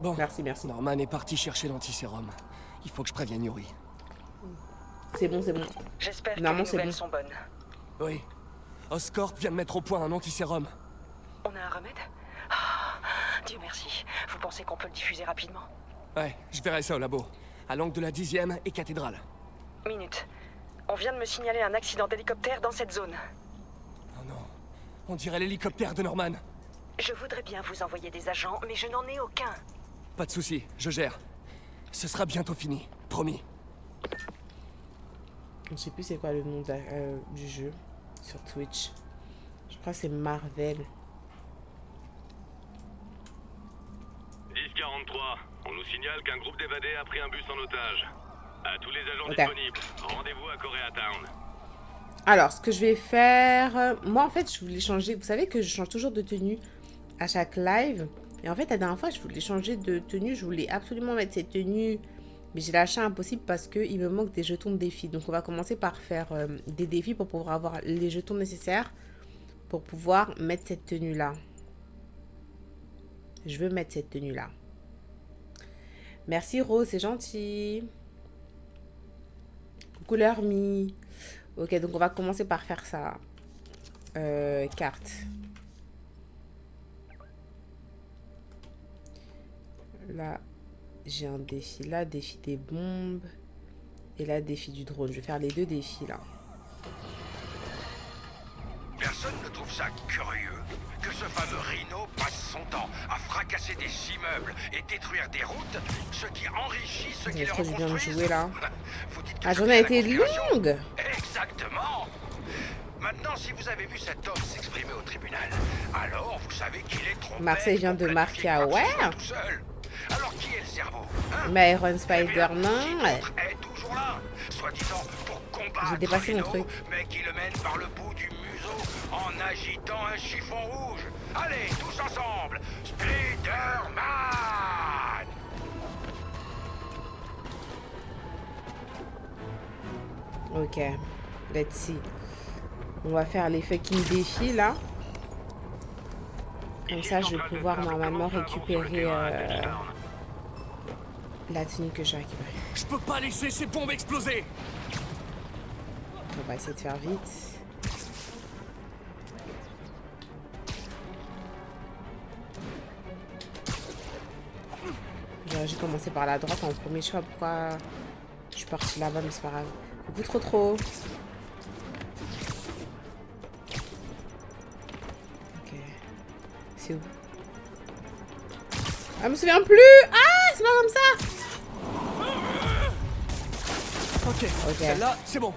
Bon, Merci. Norman est parti chercher l'antisérum. Il faut que je prévienne Yuri. C'est bon. J'espère que Non, les c'est nouvelles bon. sont bonnes. Oui. Oscorp vient de mettre au point un antisérum. On a un remède? Ah, Dieu merci. Vous pensez qu'on peut le diffuser rapidement? Ouais, je verrai ça au labo. À l'angle de la 10e et cathédrale. Minute. On vient de me signaler un accident d'hélicoptère dans cette zone. Oh non. On dirait l'hélicoptère de Norman. Je voudrais bien vous envoyer des agents, mais je n'en ai aucun. Pas de souci, je gère. Ce sera bientôt fini, promis. Je sais plus c'est quoi le nom du jeu sur Twitch. Je crois que c'est Marvel. 1043, on nous signale qu'un groupe d'évadés a pris un bus en otage. À tous les agents Ok. disponibles, rendez-vous à Koreatown. Alors, ce que je vais faire... moi, en fait, je voulais changer... Vous savez que je change toujours de tenue à chaque live. Et en fait, la dernière fois, je voulais changer de tenue. Je voulais absolument mettre cette tenue. Mais j'ai lâché impossible parce qu'il me manque des jetons de défi. Donc, on va commencer par faire des défis pour pouvoir avoir les jetons nécessaires pour pouvoir mettre cette tenue-là. Je veux mettre cette tenue-là. Merci, Rose. C'est gentil. Coucou, Lermi. Ok, donc on va commencer par faire ça. Carte. Là, j'ai un défi. Là, défi des bombes. Et là, défi du drone. Je vais faire les deux défis, là. Personne ne trouve ça curieux que ce fameux Rhino passe son temps à fracasser des immeubles et détruire des routes, ce qui enrichit ceux qui les Est-ce que je viens de reconstruisent. jouer, là? Vous dites que La je journée a fais été la conspiration? longue. Exactement. Maintenant, si vous avez vu cet homme s'exprimer au tribunal, alors vous savez qu'il est trompé. Marseille vient de marquer à ouais. Tout seul. Alors qui est le cerveau, hein? Mais Iron Eh bien, Spider, non. qui d'autre est toujours là, soi-disant pour combattre J'ai dépassé mon Rhino, truc. mais qui le mène par le bout du museau en agitant un chiffon rouge. Allez, tous ensemble, Spider-Man! Ok. Let's see. On va faire les fucking défis, là. Comme ça, je vais pouvoir normalement récupérer la tenue que j'ai récupérée. Je peux pas laisser ces bombes exploser. On va essayer de faire vite. J'aurais dû commencer par la droite en premier choix. Pourquoi je suis partie là-bas, mais c'est pas grave. Beaucoup trop. Ok. C'est où? Ah, je me souviens plus. Ah, c'est pas comme ça. Ok, celle-là, c'est bon.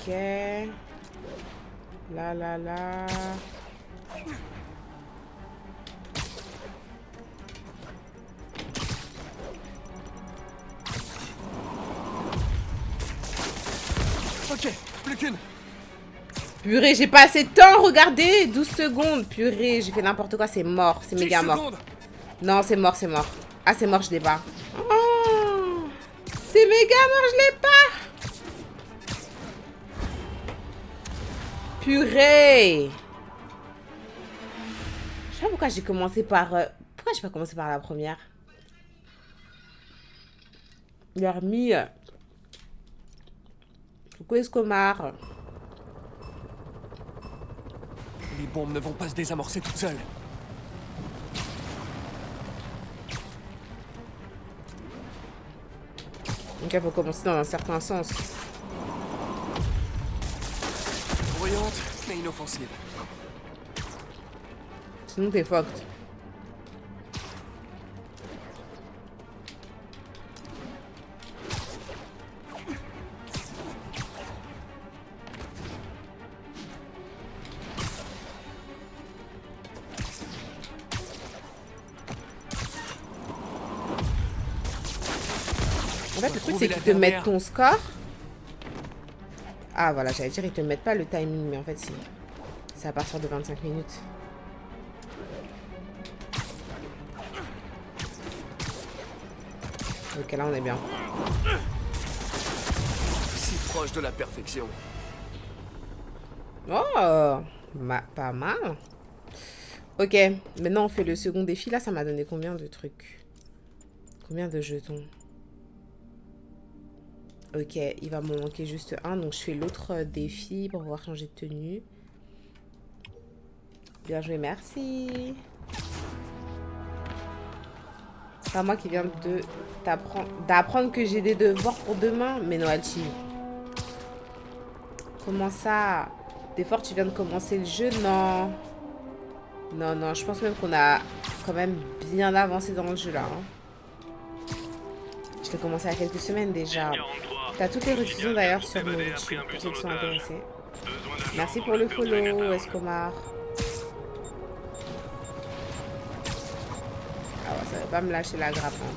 Ok. Là. Ok, plus qu'une. Purée, j'ai pas assez de temps, regardez. 12 secondes. Purée, j'ai fait n'importe quoi, c'est mort. C'est 10 méga mort. secondes. Non, c'est mort. Ah, c'est mort, je l'ai pas. Oh, c'est méga mort, je l'ai pas. Purée. Je sais pas pourquoi j'ai commencé par... Pourquoi j'ai pas commencé par la première? L'hermie. Coucou Escomar. Les bombes ne vont pas se désamorcer toutes seules. Donc il faut commencer dans un certain sens. Bruyante, mais inoffensive. Sinon t'es fucked. En fait, le truc, c'est qu'ils te mettent ton score. Ah, voilà, j'allais dire, ils te mettent pas le timing, mais en fait, si. C'est à partir de 25 minutes. Ok, là, on est bien. Si proche de la perfection. Oh, pas mal. Ok, maintenant on fait le second défi. Là, ça m'a donné combien de trucs? Combien de jetons? Ok, il va m'en manquer juste un. Donc, je fais l'autre défi pour pouvoir changer de tenue. Bien joué, merci. C'est pas moi qui viens d'apprendre que j'ai des devoirs pour demain. Mais Noalchi. Comment ça? Des fois, tu viens de commencer le jeu? Non. Non, non, je pense même qu'on a quand même bien avancé dans le jeu là. Hein. Je l'ai commencé il y a quelques semaines déjà. T'as toutes les rediffusions d'ailleurs sur mon YouTube pour ceux qui sont intéressés. Merci pour le follow, Escomar. Ah ouais, ça va pas me lâcher la grappe. Hein.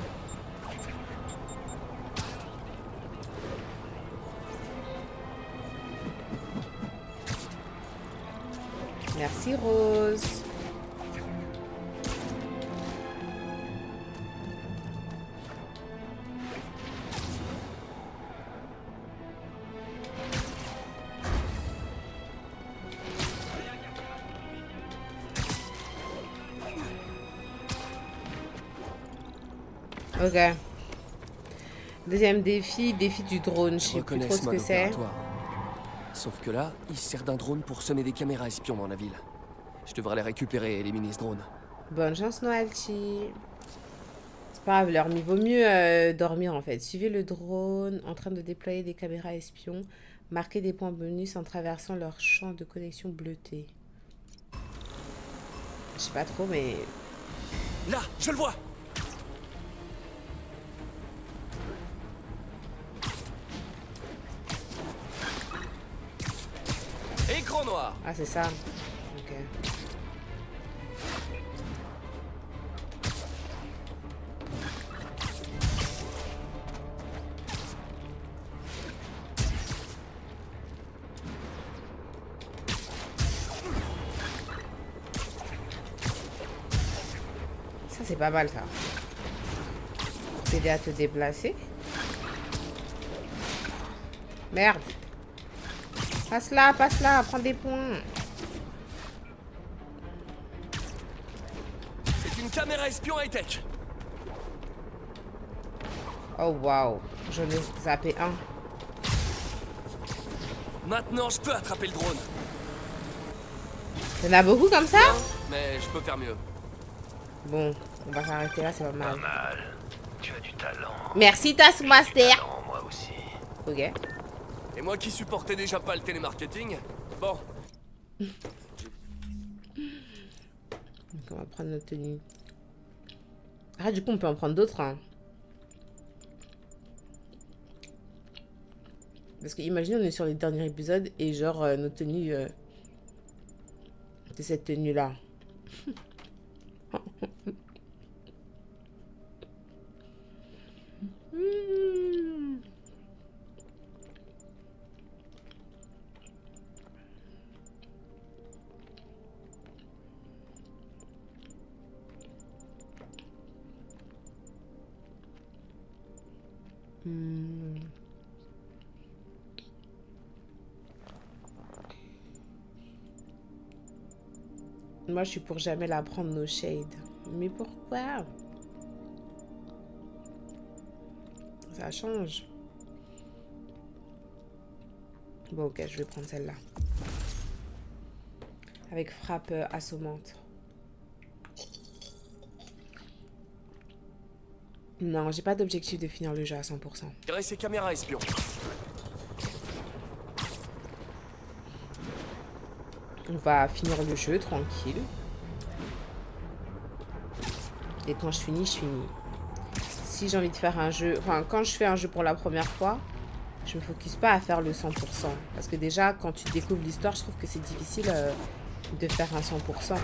Merci Rose. Ok. Deuxième défi, défi du drone. Je sais plus trop ce que c'est. Sauf que là, il se sert d'un drone pour semer des caméras espions dans la ville. Je devrais les récupérer et éliminer ce drone. Bonne chance, Noalchi. C'est pas grave, leur vaut mieux dormir en fait. Suivez le drone en train de déployer des caméras espions. Marquez des points bonus en traversant leur champ de connexion bleuté. Je sais pas trop, mais... Là, je le vois! Écran noir! Ah, c'est ça. Ok. Ça, c'est pas mal, ça. Pour t'aider à te déplacer. Merde. Passe là, prends des points. C'est une caméra espion high-tech. Oh, waouh. J'en ai zappé un. Maintenant, je peux attraper le drone. Il y en a beaucoup comme ça? Mais je peux faire mieux. Bon, on va s'arrêter là, c'est pas mal. Pas mal. Tu as du talent. Merci, Taskmaster. Non, moi aussi. Ok. Et moi qui supportais déjà pas le télémarketing, bon. Donc on va prendre notre tenue. Ah, du coup, on peut en prendre d'autres. Hein. Parce que imaginez, on est sur les derniers épisodes et genre, notre tenue... de cette tenue-là. Moi, je suis pour jamais la prendre, nos shades. Mais pourquoi? Ça change. Bon, ok, je vais prendre celle-là. Avec frappe assommante. Non, j'ai pas d'objectif de finir le jeu à 100%. Tirer ces caméras espions. On va finir le jeu tranquille. Et quand je finis, je finis. Si j'ai envie de faire un jeu... Enfin, quand je fais un jeu pour la première fois, je me focus pas à faire le 100%. Parce que déjà, quand tu découvres l'histoire, je trouve que c'est difficile de faire un 100%.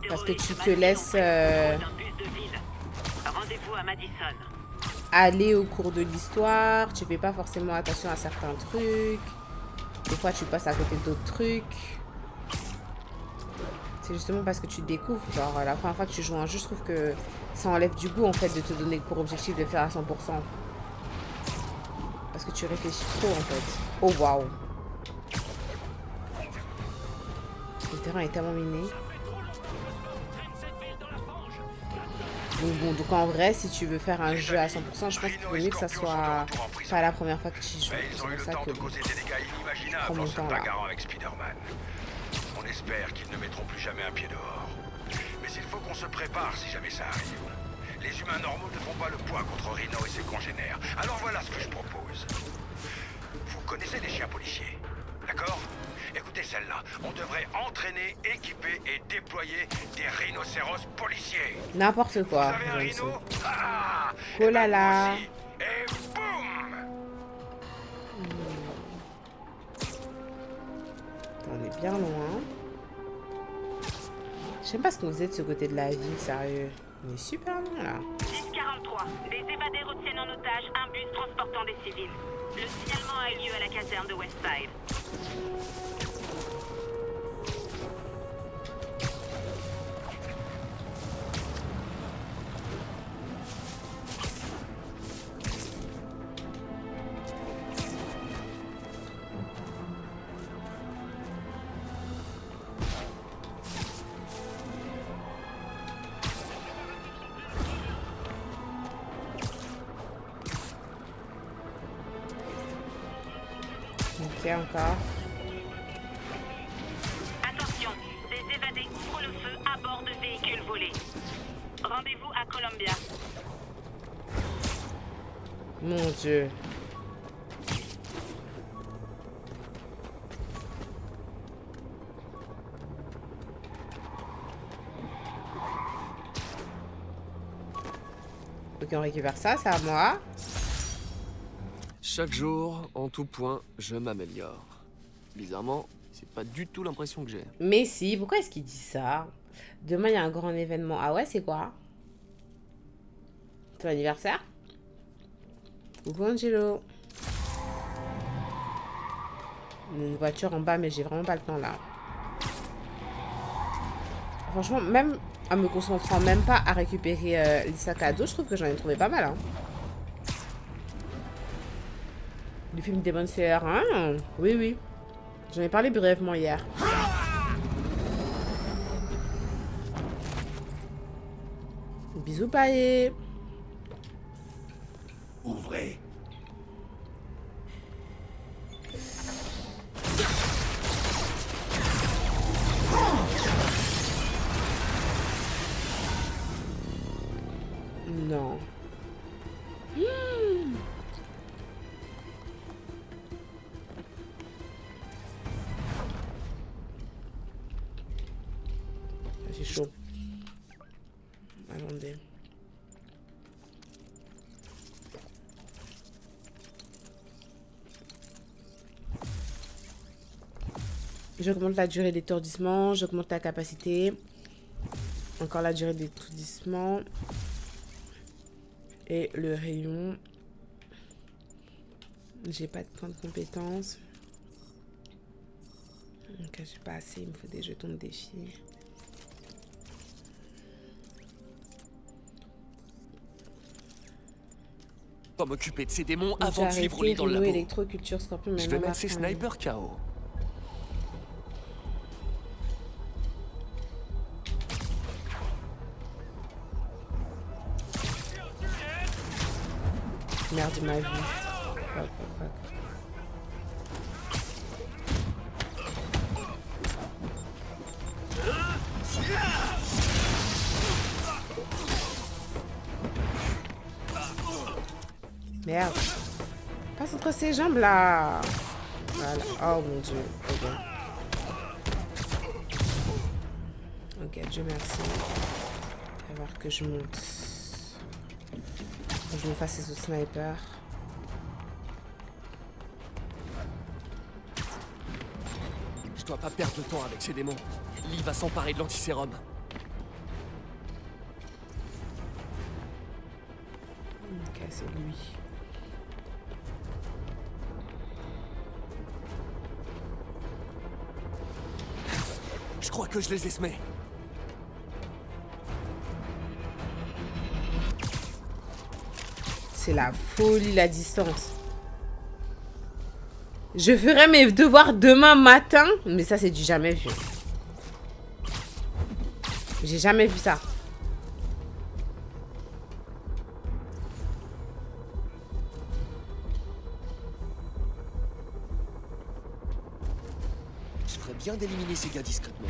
Parce que tu te laisses aller au cours de l'histoire. Tu fais pas forcément attention à certains trucs. Des fois, tu passes à côté d'autres trucs. C'est justement parce que tu découvres. Genre, la première fois que tu joues un jeu, je trouve que ça enlève du goût, en fait, de te donner pour objectif de faire à 100%. Parce que tu réfléchis trop, en fait. Oh, waouh. terrain est tellement miné. Donc bon, donc en vrai, si tu veux faire un jeu à 100%, je pense qu'il vaut mieux que ça soit pas la première fois que tu y joues. Mais ils C'est ont eu pour le ça temps que de causer des dégâts inimaginables prends en mon se temps là. bagarrant avec Spider-Man. On espère qu'ils ne mettront plus jamais un pied dehors. Mais il faut qu'on se prépare si jamais ça arrive. Les humains normaux ne font pas le poids contre Rhino et ses congénères. Alors voilà ce que je propose. Vous connaissez les chiens policiers, d'accord? Écoutez celle-là. On devrait entraîner, équiper et déployer des rhinocéros policiers. N'importe Vous quoi. avez un Johnson. rhino? Ah! Oh là Eh ben, là. moi aussi. Et boum! On est bien loin. Je sais pas ce qu'on faisait de ce côté de la ville, sérieux. On est super loin là. 1043. Des évadés retiennent en otage un bus transportant des civils. Le signalement a eu lieu à la caserne de Westside. Ok, encore. Attention, des évadés ouvrent le feu à bord de véhicules volés. Rendez-vous à Columbia. Mon Dieu. Ok, on récupère ça, c'est à moi. Chaque jour, en tout point, je m'améliore. Bizarrement, c'est pas du tout l'impression que j'ai. Mais si, pourquoi est-ce qu'il dit ça? Demain, il y a un grand événement. Ah ouais, c'est quoi? Ton anniversaire? Coucou Angelo. Une voiture en bas, mais j'ai vraiment pas le temps là. Franchement, même en me concentrant même pas à récupérer les sacs à dos, je trouve que j'en ai trouvé pas mal. Hein. Du film Demon Slayer, hein? Oui, oui. J'en ai parlé brièvement hier. Bisous, paillé. Ouvrez. Non. C'est chaud. Attendez. J'augmente la durée d'étourdissement, j'augmente la capacité. Encore la durée d'étourdissement. Et le rayon. J'ai pas de points de compétence. Ok, j'ai pas assez, il me faut des jetons de défi. Pas m'occuper de ces démons Donc, avant de j'ai suivre arrêté les dans le Rhino, labo. électroculture, scorpion, Je vais mettre ces snipers KO. Merde, ma vie. Fuck, fuck, fuck. Merde. Passe entre ses jambes là. Voilà. Oh mon dieu. Ok. Ok, Dieu merci. On va voir que je monte. Faut que je me fasse ces autres snipers. Je dois pas perdre de temps avec ces démons. Lee va s'emparer de l'antisérum. Ok, c'est lui. Je crois que je les ai semés. C'est la folie, la distance. Je ferai mes devoirs demain matin. Mais ça, c'est du jamais vu. J'ai jamais vu ça. Je ferais bien d'éliminer ces gars discrètement.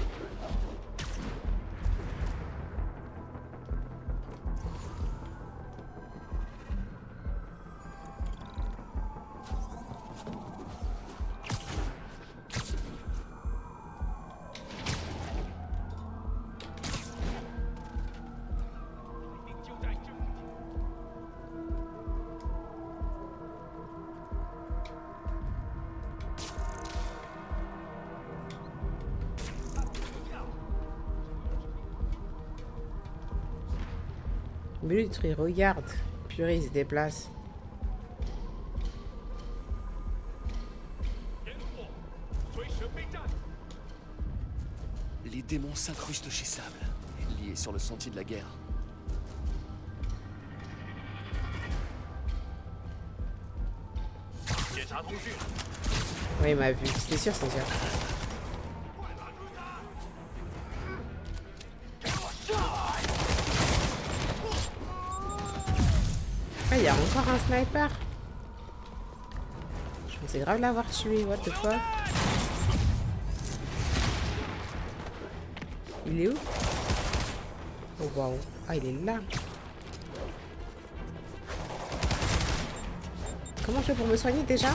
Mais lui, il regarde. Purée, il se déplace. Les démons s'incrustent chez Sable, liés sur le sentier de la guerre. Oui, il m'a vu. C'était sûr, c'est sûr. Ah, il y a encore un sniper. Je pensais grave l'avoir tué. What the fuck? Il est où? Oh waouh. Ah, il est là. Comment je fais pour me soigner déjà?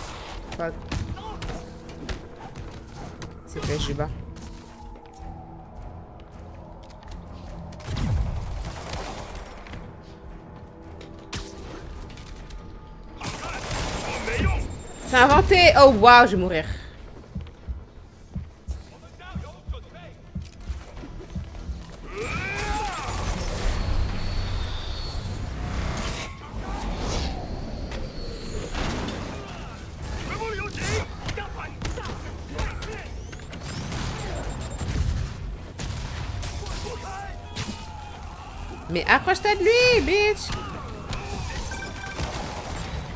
Fuck. C'est fait, je bats. C'est inventé! Oh waouh, je vais mourir. Mais approche-toi de lui, bitch!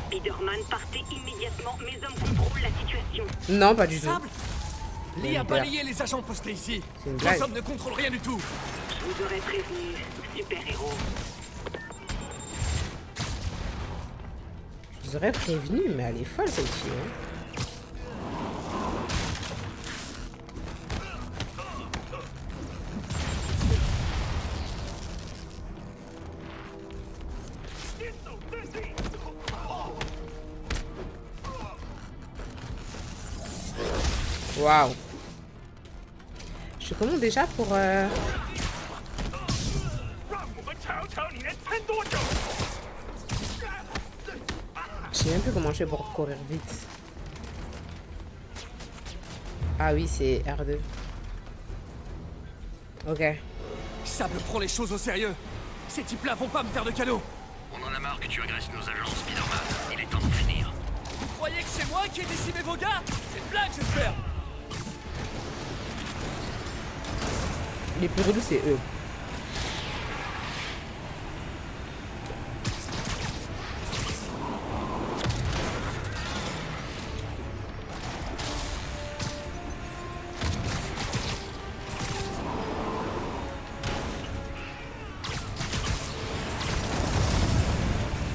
Spider-Man, partez immédiatement. Mes hommes contrôlent la situation. Non, pas du tout. Sable, Lee a balayé les agents postés ici. C'est une Nos blague. hommes ne contrôlent rien du tout. Je vous aurais prévenu, super-héros. Je vous aurais prévenu, mais elle est folle cette fille. Hein. Waouh. Je suis comment déjà pour... Je sais même plus comment je fais pour courir vite. Ah oui, c'est R2. Ok. Sable prend les choses au sérieux. Ces types-là vont pas me faire de cadeaux. On en a marre que tu agresses nos agents, Spider-Man. Il est temps d'en finir. Vous croyez que c'est moi qui ai décimé vos gars? C'est une blague, j'espère. Les plus relous, c'est eux.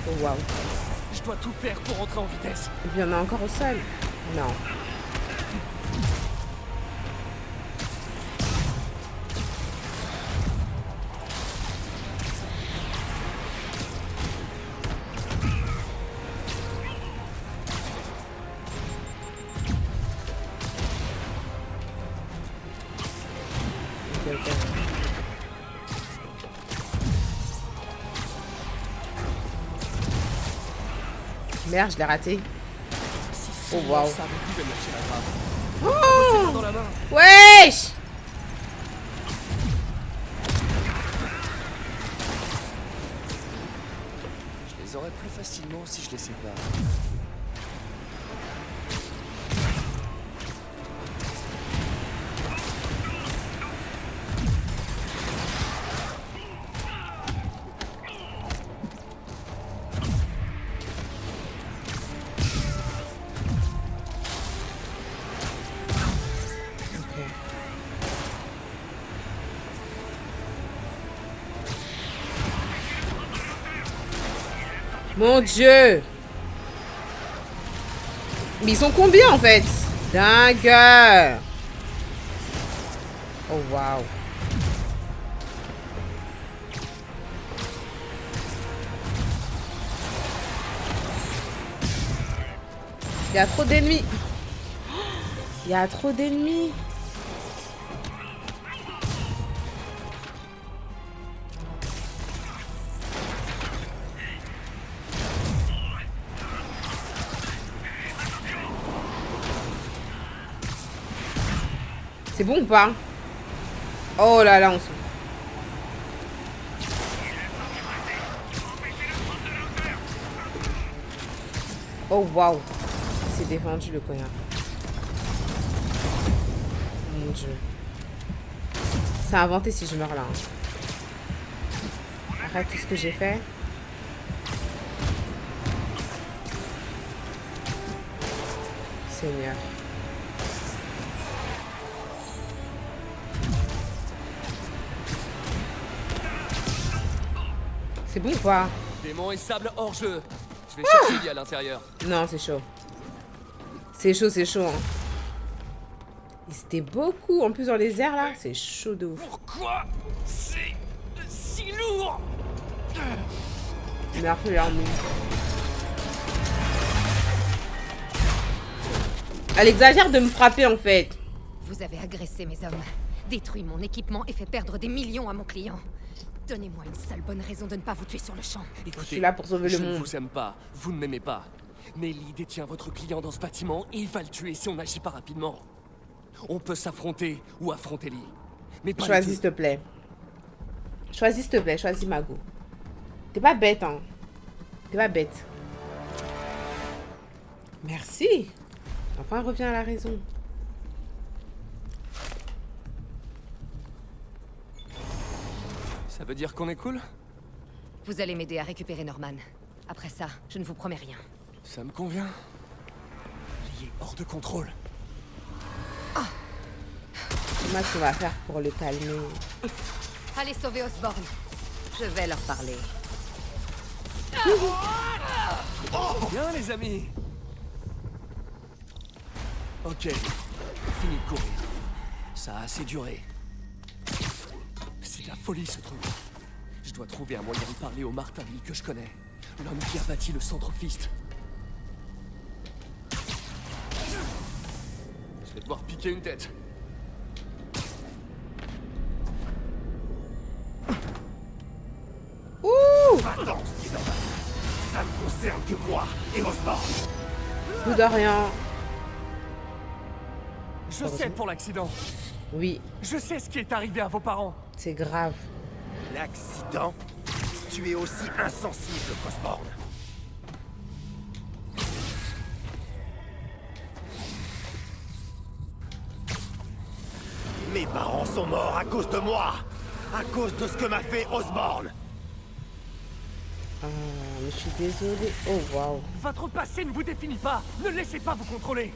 Oh waouh. Je dois tout faire pour rentrer en vitesse. Et puis il y en a encore au sol. Non. Ok, ok. Merde, je l'ai raté. Oh waouh. Sable pouvait me lâcher la grappe. Oh Dans la main. wesh. Je les aurais plus facilement si je les sépare. Mon Dieu. Mais ils sont combien en fait? Dingue. Oh waouh. Il y a trop d'ennemis. Il y a trop d'ennemis. C'est bon ou pas? Oh là là, on souffre. Oh waouh. Il s'est défendu le connard. Mon Dieu. C'est inventé si je meurs là. Arrête tout ce que j'ai fait. Seigneur. C'est bon ou pas? Démon et sable hors jeu. Je vais chercher Ellie à l'intérieur. Non, c'est chaud. C'est chaud, c'est chaud. Hein. Et c'était beaucoup. En plus, dans les airs, là, c'est chaud de ouf. Pourquoi c'est si lourd? Merci, l'armée. Elle exagère de me frapper, en fait. Vous avez agressé mes hommes, détruit mon équipement et fait perdre des millions à mon client. Donnez-moi une seule bonne raison de ne pas vous tuer sur le champ. Écoutez, Je suis là pour sauver le je ne monde. vous aime pas, vous ne m'aimez pas. Mais Ellie détient votre client dans ce bâtiment et il va le tuer si on n'agit pas rapidement. On peut s'affronter ou affronter Ellie. Mais pas Choisis, les s'il te plaît. Choisis, s'il te plaît. Choisis, Mago. T'es pas bête, hein. T'es pas bête. Merci. Enfin, reviens à la raison. Ça veut dire qu'on est cool? Vous allez m'aider à récupérer Norman. Après ça, je ne vous promets rien. Ça me convient. Il est hors de contrôle. Comment tu vas faire pour le calmer? Allez sauver Osborn. Je vais leur parler. Bien les amis. Ok, fini de courir. Ça a assez duré. C'est de la folie ce truc. Je dois trouver un moyen de parler au Martinville que je connais. L'homme qui a bâti le centre Fist. Je vais devoir piquer une tête. Attends, Spider-Man. Ça ne concerne que moi et Osborn. Coup de rien. Je sais pour l'accident. Oui, Je sais ce qui est arrivé à vos parents. c'est grave. L'accident? Tu es aussi insensible qu'Osborn. Mes parents sont morts à cause de moi. À cause de ce que m'a fait Osborn. Ah, mais je suis désolée. Oh, waouh. Votre passé ne vous définit pas. Ne laissez pas vous contrôler.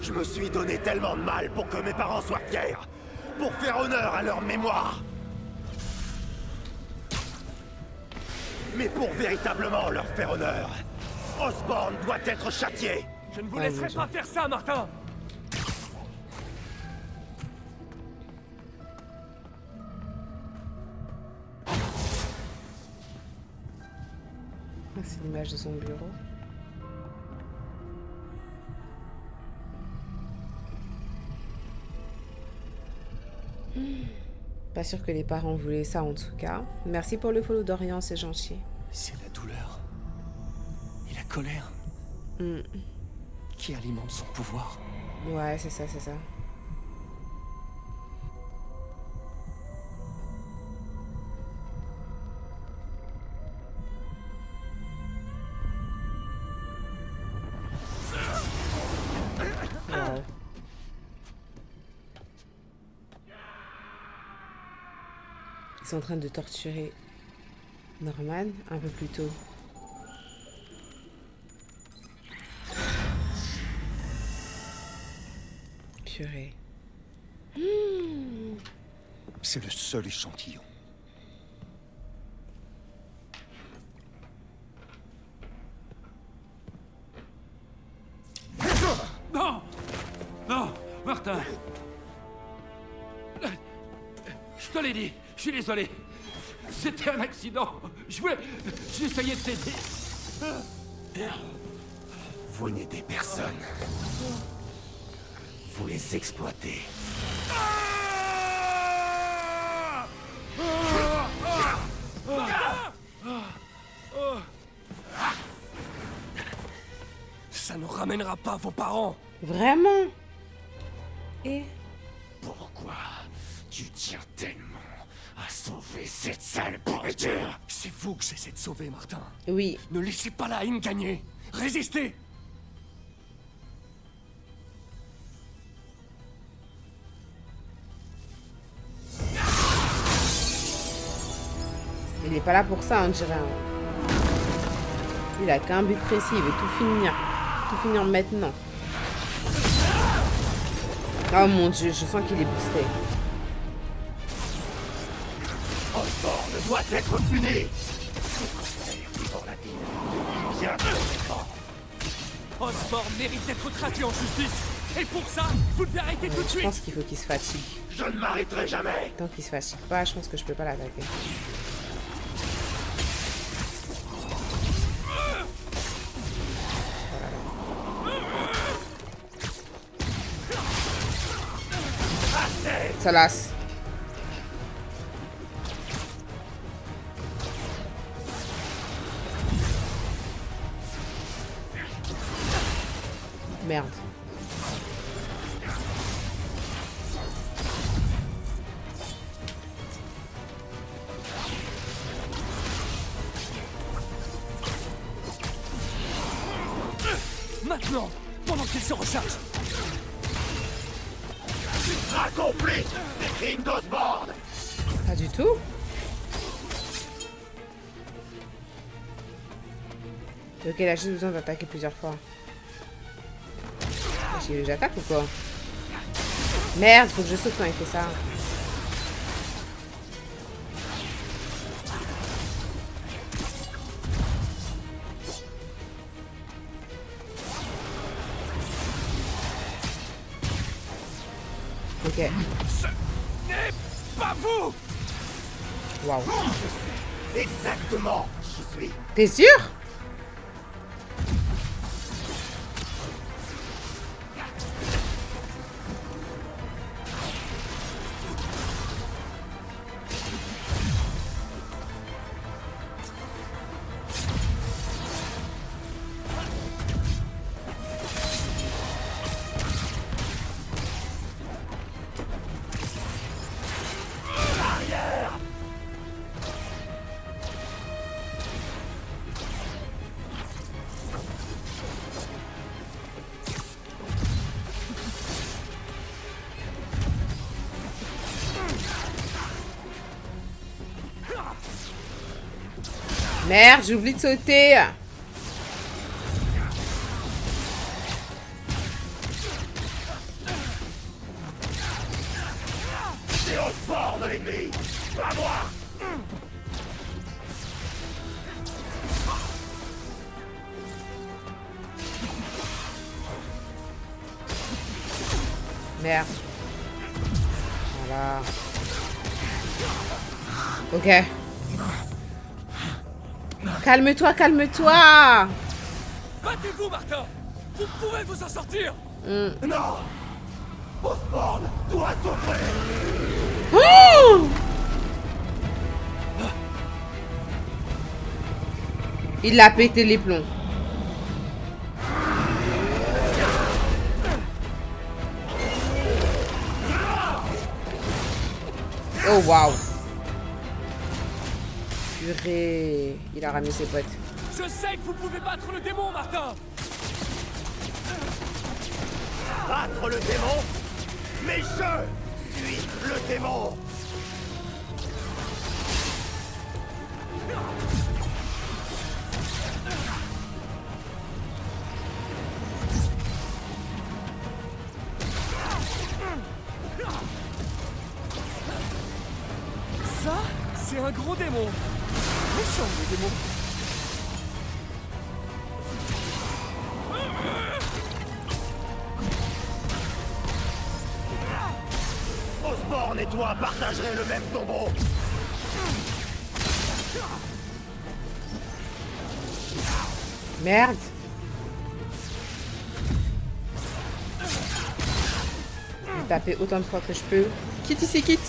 Je me suis donné tellement de mal pour que mes parents soient fiers. Pour faire honneur à leur mémoire. Mais pour véritablement leur faire honneur, Osborn doit être châtié. Je ne vous Ah, laisserai mon Dieu. pas faire ça, Martin. Ah, c'est l'image de son bureau. Pas sûr que les parents voulaient ça en tout cas. Merci pour le follow d'Orient, c'est gentil. C'est la douleur. Et la colère. Qui alimente son pouvoir. Ouais, c'est ça, c'est ça. Wow. Ils sont en train de torturer Norman un peu plus tôt. Purée. C'est le seul échantillon. Je te l'ai dit, je suis désolé. C'était un accident. J'essayais de t'aider. Vous n'aidez personne. Vous les exploitez. Ça ne ramènera pas vos parents. Vraiment? Et... Pourquoi tu tiens tellement à sauver cette sale pourriture? C'est vous que j'essaie de sauver, Martin. Oui. Ne laissez pas la haine gagner. Résistez. Il est pas là pour ça, on dirait. Hein. Il a qu'un but précis, il veut tout finir. Tout finir maintenant. Oh mon dieu, je sens qu'il est boosté. Osborn doit être puni. Pour la vie, bien Osborn mérite d'être traqué en justice. Et pour ça, vous devez arrêter tout de Je suite. pense qu'il faut qu'il se fatigue. Je ne m'arrêterai jamais. Tant qu'il se fatigue pas, je pense que je peux pas l'attaquer. Ça lasse. Merde. Maintenant, pendant qu'il se recharge. Accompli des crimes d'Osborn. Pas du tout. Ok, là j'ai besoin d'attaquer plusieurs fois. J'attaque ou quoi? Merde, faut que je saute quand il fait ça. Ok. Ce n'est pas vous. Waouh. Exactement. Je suis. T'es sûr? Merde, j'ai oublié de sauter. C'est Osborn l'ennemi. Pas moi. Merde. Voilà. Ok. Calme-toi, calme-toi. Battez-vous, Martin. Vous pouvez vous en sortir. Non. Osborn doit souffrir. Oh! Il a pété les plombs. Oh waouh. Purée. Il a ramené ses potes. Je sais que vous pouvez battre le démon, Martin. Battre le démon. Mais je suis le démon. Ça, c'est un gros démon. Méchant, le démon. Osborn est toi partageraient le même tombeau. Merde. Je vais taper autant de fois que je peux. Quitte ici, quitte.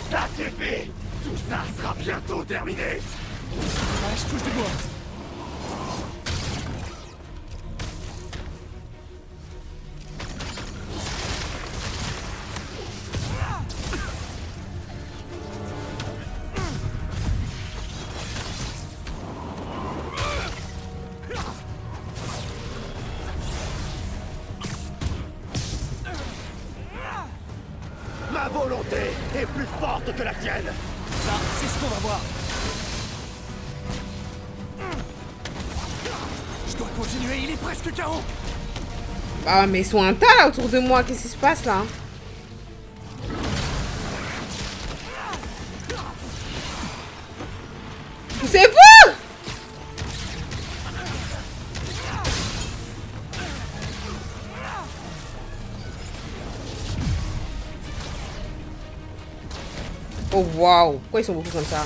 Ça suffit. Tout ça sera bientôt terminé. Ouais, je touche du bois. Ma volonté est plus forte que la tienne. Ça, c'est ce qu'on va voir. Je dois continuer, il est presque KO. Ah, mais ils sont un tas là autour de moi. Qu'est-ce qui se passe là? C'est vous! Oh waouh! Pourquoi ils sont beaucoup comme ça?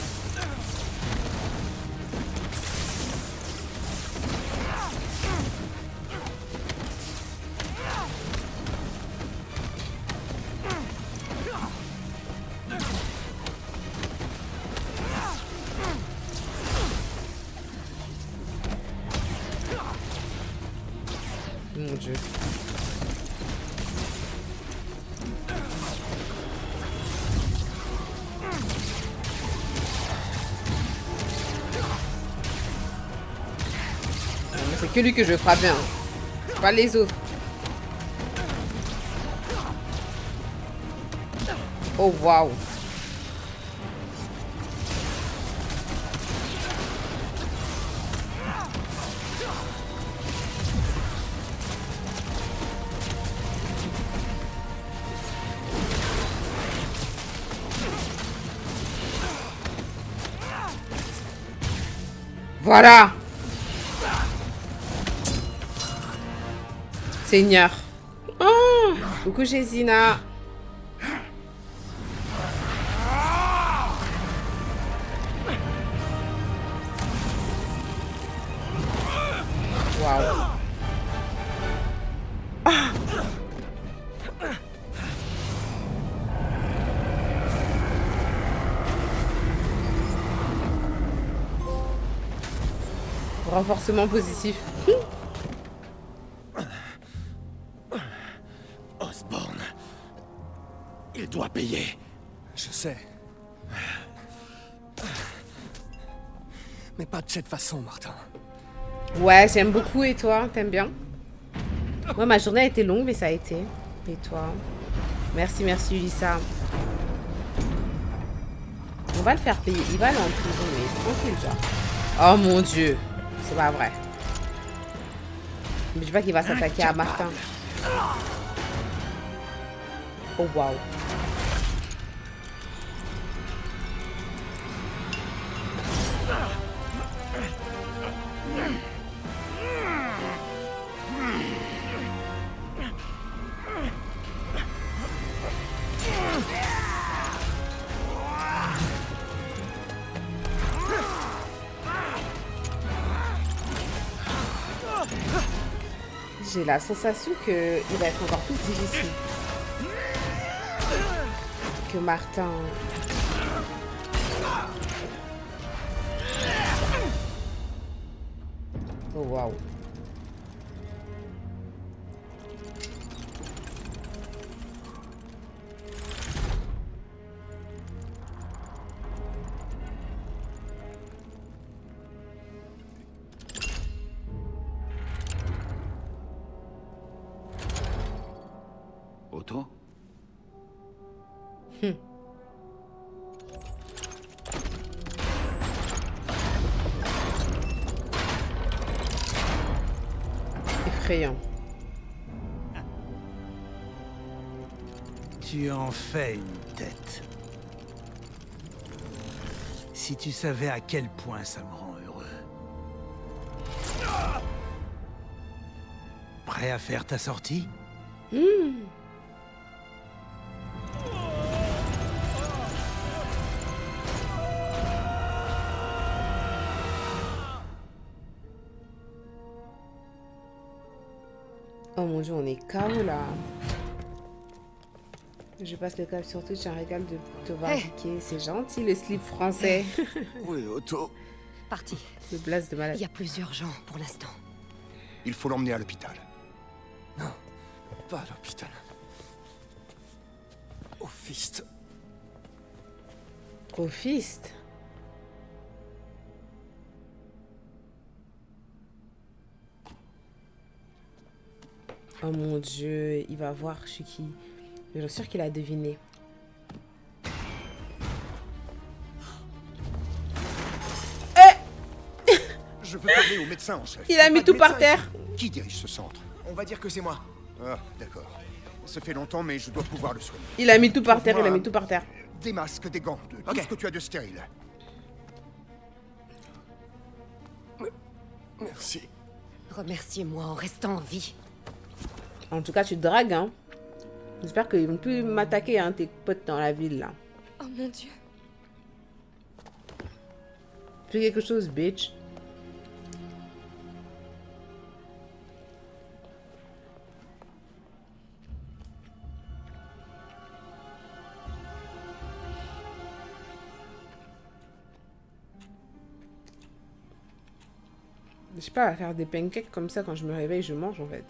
Mon Dieu. C'est que lui que je frappe bien. Pas les autres. Oh waouh. Voilà. Seigneur. Oh, coucou Jésina. Waouh. Ah. Renforcement positif. Osborn. Il doit payer. Je sais. Mais pas de cette façon, Martin. Ouais, j'aime beaucoup. Et toi, t'aimes bien? Moi, ma journée a été longue, mais ça a été. Et toi? Merci, merci, Ulissa. On va le faire payer. Il va aller en prison, mais tranquille, genre. Oh mon Dieu. C'est pas vrai. Mais je sais pas qu'il va s'attaquer à Martin. Oh waouh. J'ai la sensation qu'il va être encore plus difficile que Martin. Oh waouh. Otto? Effrayant. Tu en fais une tête. Si tu savais à quel point ça me rend heureux. Prêt à faire ta sortie? Oh mon dieu, on est KO là. Je passe le cap sur Twitch, un régal de te voir geeker. C'est gentil le slip français. Oui, Otto. Parti. Le blast de malade. Il y a plus urgent pour l'instant. Il faut l'emmener à l'hôpital. Non, pas à l'hôpital. Au fist. Au fist. Oh mon dieu, il va voir je suis qui. Mais je suis sûre qu'il a deviné. Je veux parler au médecin en chef. Il a mis tout par terre. Qui dirige ce centre? On va dire que c'est moi. Ah, d'accord. Ça fait longtemps, mais je dois pouvoir le soigner. Il a mis tout par terre, il a mis tout par terre. Des masques, des gants, tout ce que tu as de stérile. Merci. Remerciez-moi en restant en vie. En tout cas, tu dragues, hein. J'espère qu'ils vont plus m'attaquer, hein, tes potes dans la ville, là. Oh mon dieu. Fais quelque chose, bitch. Je sais pas, à faire des pancakes comme ça quand je me réveille, je mange en fait.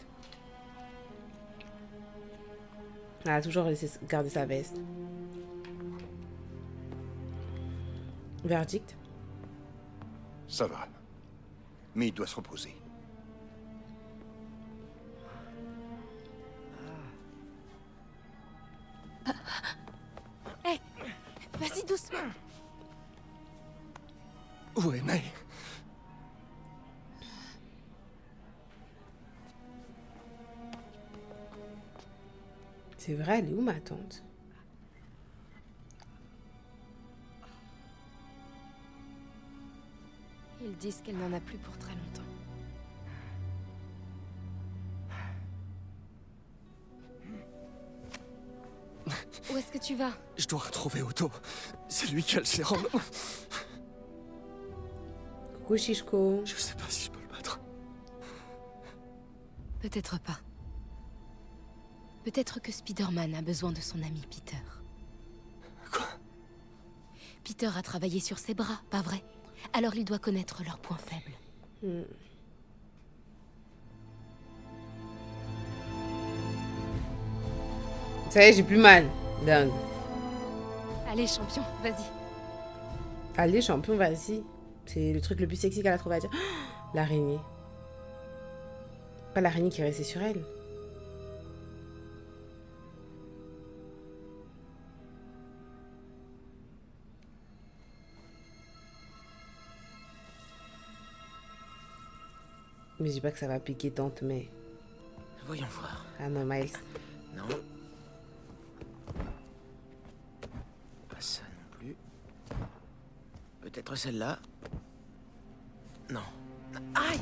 Elle a toujours laissé garder sa veste. Verdict. Ça va. Mais il doit se reposer. Hé, vas-y doucement. Où est May? C'est vrai, elle est où ma tante? Ils disent qu'elle n'en a plus pour très longtemps. Où est-ce que tu vas? Je dois retrouver Otto. C'est lui qui a le sérum. Coucou Chichko. Je sais pas si je peux le battre. Peut-être pas. Peut-être que Spider-Man a besoin de son ami Peter. Quoi? Peter a travaillé sur ses bras, pas vrai? Alors il doit connaître leurs points faibles. Ça y est, j'ai plus mal. Dingue. Allez, champion, vas-y. Allez, champion, vas-y. C'est le truc le plus sexy qu'elle a trouvé à dire. Oh, l'araignée. Pas l'araignée qui est restée sur elle. Mais je dis pas que ça va piquer tante, mais... Voyons voir. Ah non, Miles. Non. Pas ça non plus. Peut-être celle-là. Non. Aïe!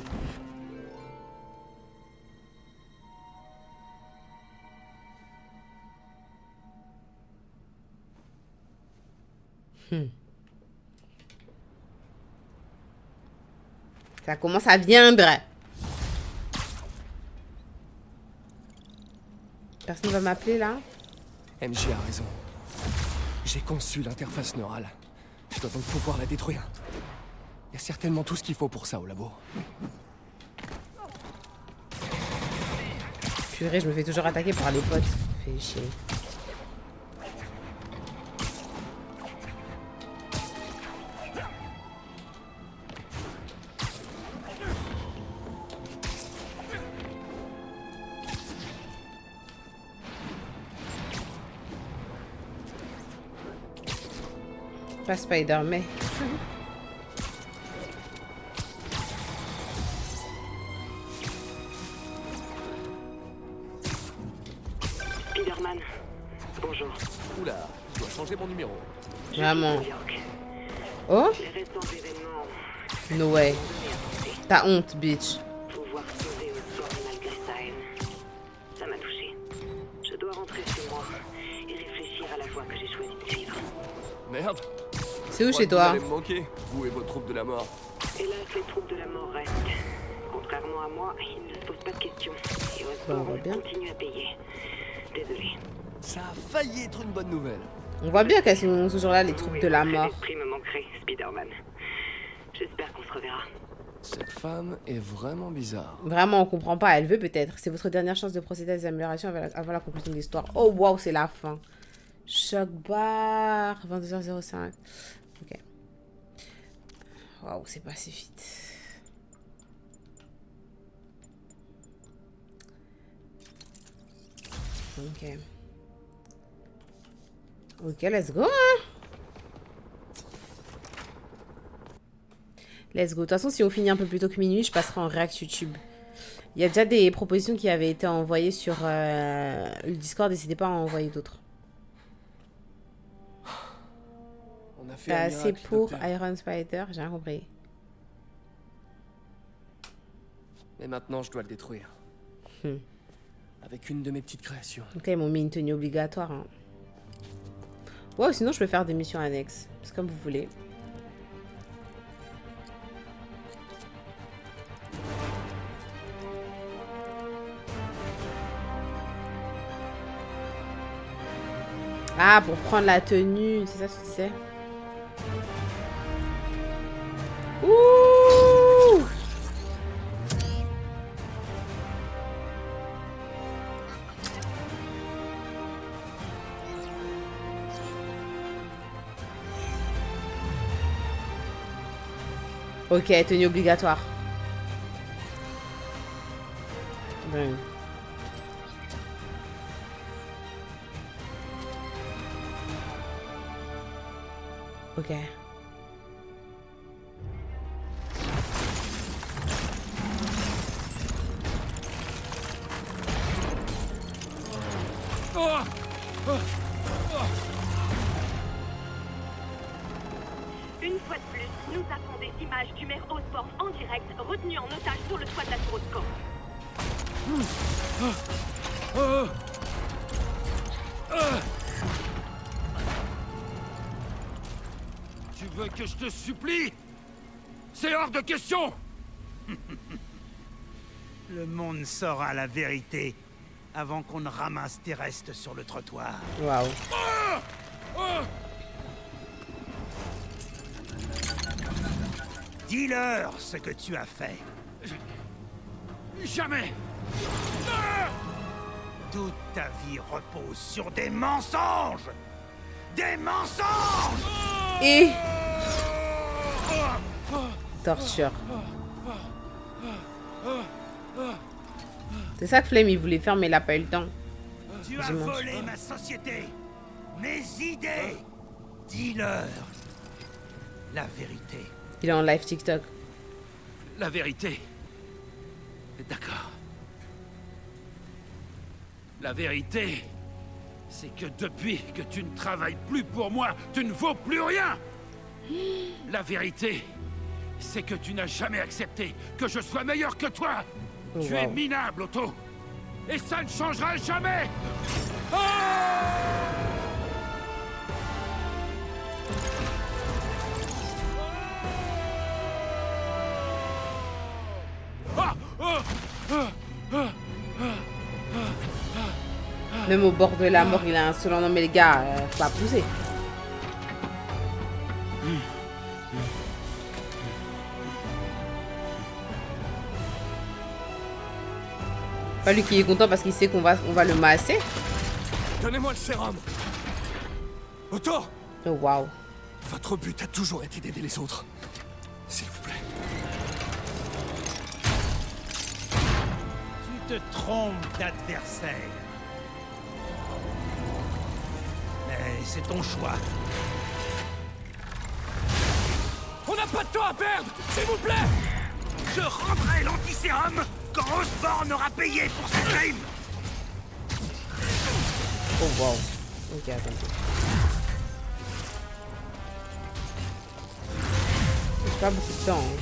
Ça commence à viendre. Personne va m'appeler là? MJ a raison. J'ai conçu l'interface neurale. Je dois donc pouvoir la détruire. Il y a certainement tout ce qu'il faut pour ça au labo. Purée, je me fais toujours attaquer par les potes. Fait chier. Pas Spider-Man. Spider-Man, Bonjour. Oula, je dois changer mon numéro. Vraiment. Oh? Les récents événements. No way. T'as honte, bitch. Pouvoir sauver au sport malgré sa haine. Ça m'a touché. Je dois rentrer chez moi et réfléchir à la voie que j'ai choisi de suivre. Merde. C'est où Je chez crois toi? que vous allez me manquer, vous et vos troupes de la mort. Hélas, les troupes de la mort restent. Contrairement à moi, ils ne se posent pas de questions. Et au Bon, sport, on voit bien. on continue à payer. Désolé. Ça a failli être une bonne nouvelle. On voit bien qu'elles sont toujours là, les troupes de la mort. L'esprit me manquerait, Spider-Man. J'espère qu'on se reverra. Cette femme est vraiment bizarre. Vraiment, on comprend pas. Elle veut peut-être. C'est votre dernière chance de procéder à des améliorations avant la conclusion de l'histoire. Oh, waouh, c'est la fin. Choc bar. 22h05. Ok. Waouh, c'est passé vite. Ok. Ok, let's go. Hein. Let's go. De toute façon, si on finit un peu plus tôt que minuit, je passerai en react YouTube. Il y a déjà des propositions qui avaient été envoyées sur le Discord. N'hésitez pas à en envoyer d'autres. On a fait T'as un assez miracle, pour docteur. Iron Spider? J'ai rien compris. Mais maintenant, je dois le détruire. Avec une de mes petites créations. Donc là, ils m'ont mis une tenue obligatoire. Hein. Ouais, sinon, je peux faire des missions annexes. C'est comme vous voulez. Ah, pour prendre la tenue. C'est ça ce que tu sais? Ouh! Ok, tenue obligatoire. Bon. Ok. Une fois de plus, nous avons des images du maire Osborn en direct, retenu en otage sur le toit de la tour Oscorp. Tu veux que je te supplie? C'est hors de question! Le monde saura la vérité avant qu'on ne ramasse tes restes sur le trottoir. Waouh. Dis-leur ce que tu as fait. Jamais! Toute ta vie repose sur des mensonges! Des mensonges! Et... torture. C'est ça que Flame il voulait faire mais il a pas eu le temps. Tu as volé ma société, mes idées. Dis-leur la vérité. Il est en live TikTok. La vérité. D'accord. La vérité, c'est que depuis que tu ne travailles plus pour moi, tu ne vaux plus rien. La vérité, c'est que tu n'as jamais accepté que je sois meilleur que toi. Oh, tu wow. es minable, Otto. Et ça ne changera jamais. Ah! Même au bord de la mort, il a un seul nom, mais les gars, faut pas pousser. Pas lui qui est content parce qu'il sait qu'on va le masser. Donnez-moi le sérum. Otto! Oh waouh. Votre but a toujours été d'aider les autres. S'il vous plaît. Tu te trompes d'adversaire. Mais c'est ton choix. On n'a pas de temps à perdre! S'il vous plaît! Je rendrai l'antisérum quand Osborn aura payé pour ses crimes. Oh wow. Ok, attendez. J'ai pas beaucoup de temps. Hein.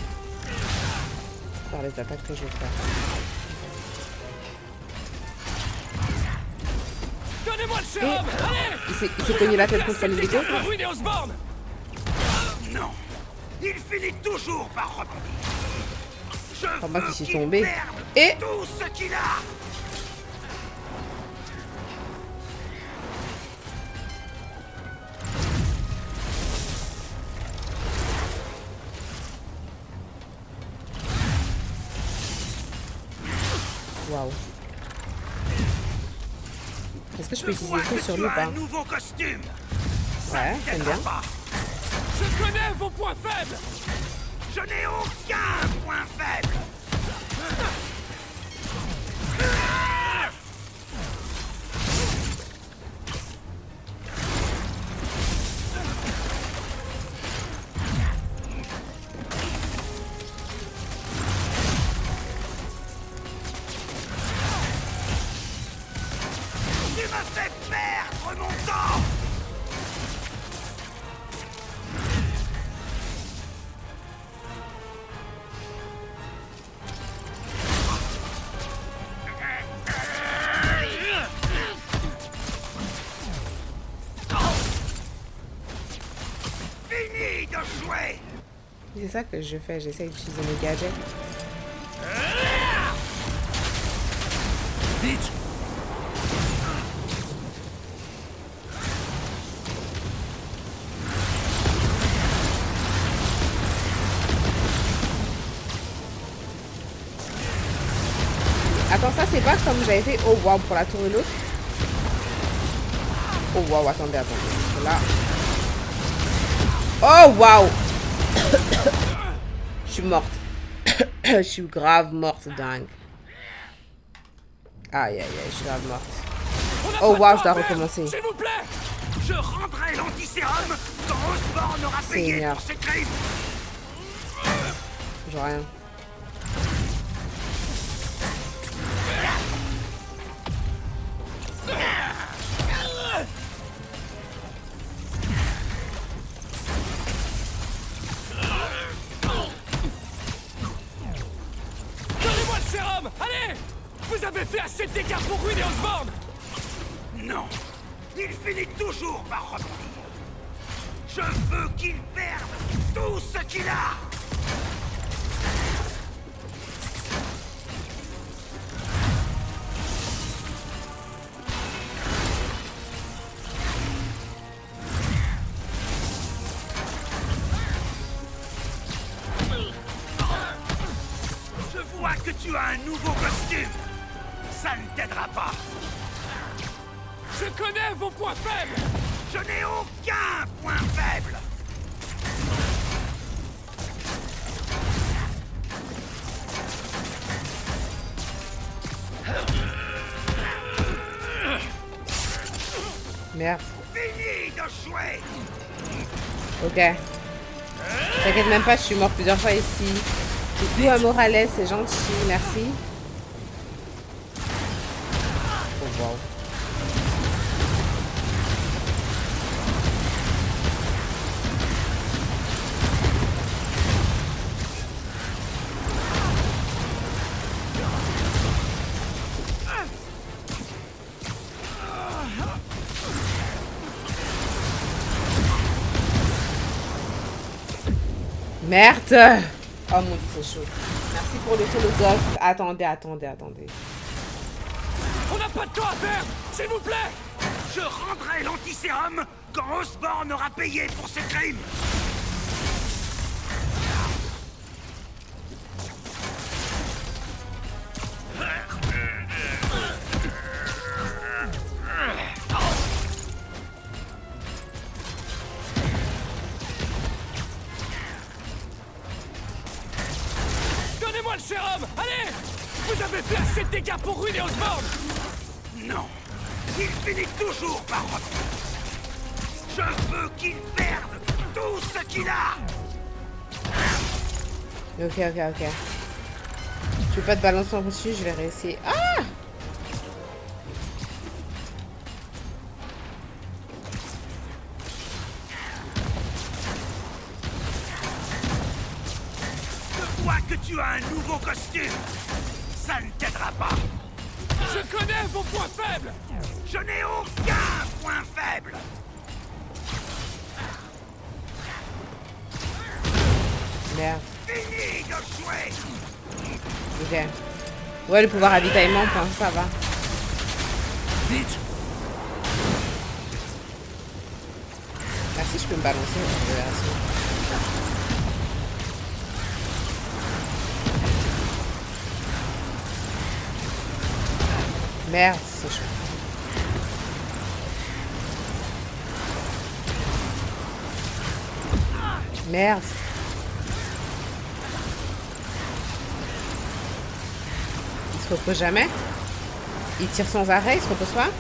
Par les attaques que je vais faire. Donnez-moi le sérum. Allez. Il s'est cogné la tête contre sa vidéo. Non. Il finit toujours par rebondir. Je Enfin, moi veux qui suis qu'il tombé. perde Et tout ce qu'il a. waouh. Est-ce que je peux utiliser le truc sur lui ou pas? Un nouveau costume. Ouais, j'aime bien. Je connais vos points faibles. Je n'ai aucun point faible. Tu m'as fait perdre mon temps. Fini de jouer. C'est ça que je fais, j'essaie d'utiliser mes gadgets. Vite. Attends, ça c'est pas comme j'avais fait. Oh waouh, pour la tour de l'autre. Oh waouh, attendez. Là. Oh waouh. Je suis morte. Je suis grave morte, dingue. Aïe, je suis grave morte. Oh waouh, je dois recommencer. S'il vous plaît, je rendrai l'antisérum quand Osborn aura payé Seigneur. pour ses crimes. J'ai rien. Donnez-moi le sérum. Allez. Vous avez fait assez de dégâts pour ruiner Osborn. Non, il finit toujours par rebondir. Je veux qu'il perde tout ce qu'il a. Je vois que tu as un nouveau costume. Ça ne t'aidera pas. Je connais vos points faibles. Je n'ai aucun point faible. Merde. Fini de jouer. Ok. T'inquiète même pas, je suis mort plusieurs fois ici. Coucou à Morales, c'est gentil, merci. Oh wow. Merde! Oh mon dieu, c'est chaud. Merci pour le hologhost. Attendez. On n'a pas de temps à perdre, s'il vous plaît. Je rendrai l'antisérum quand Osborn aura payé pour ses crimes. Donnez-moi le sérum. Allez. Vous avez fait assez de dégâts pour ruiner Osborn. Non, il finit toujours par rebondir. Je veux qu'il perde tout ce qu'il a. Ok. Je vais pas te balancer en dessus, je vais réussir. Ah! que tu as un nouveau costume. Ça ne t'aidera pas. Je connais vos points faibles. Je n'ai aucun point faible. Merde. Fini de jouer. Ok. Ouais, le pouvoir ravitaillement, enfin, ça va. Vite. Merci, je peux me balancer. Merde, c'est chaud. Merde. Il se repose jamais. Il tire sans arrêt, il se repose pas.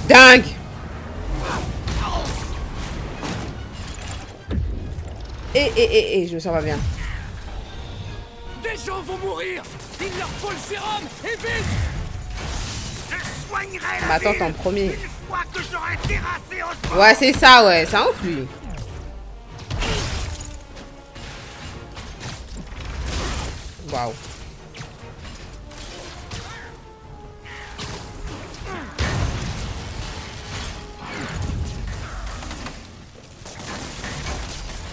Dingue. Je me sens pas bien. Des gens vont mourir. Il leur faut le sérum. Et vite. Je soignerai la Bah attends, ville t'es en premier. une fois que j'aurai terrassé Osborn. Ouais, c'est ça, ouais. C'est un ouf, lui. Waouh.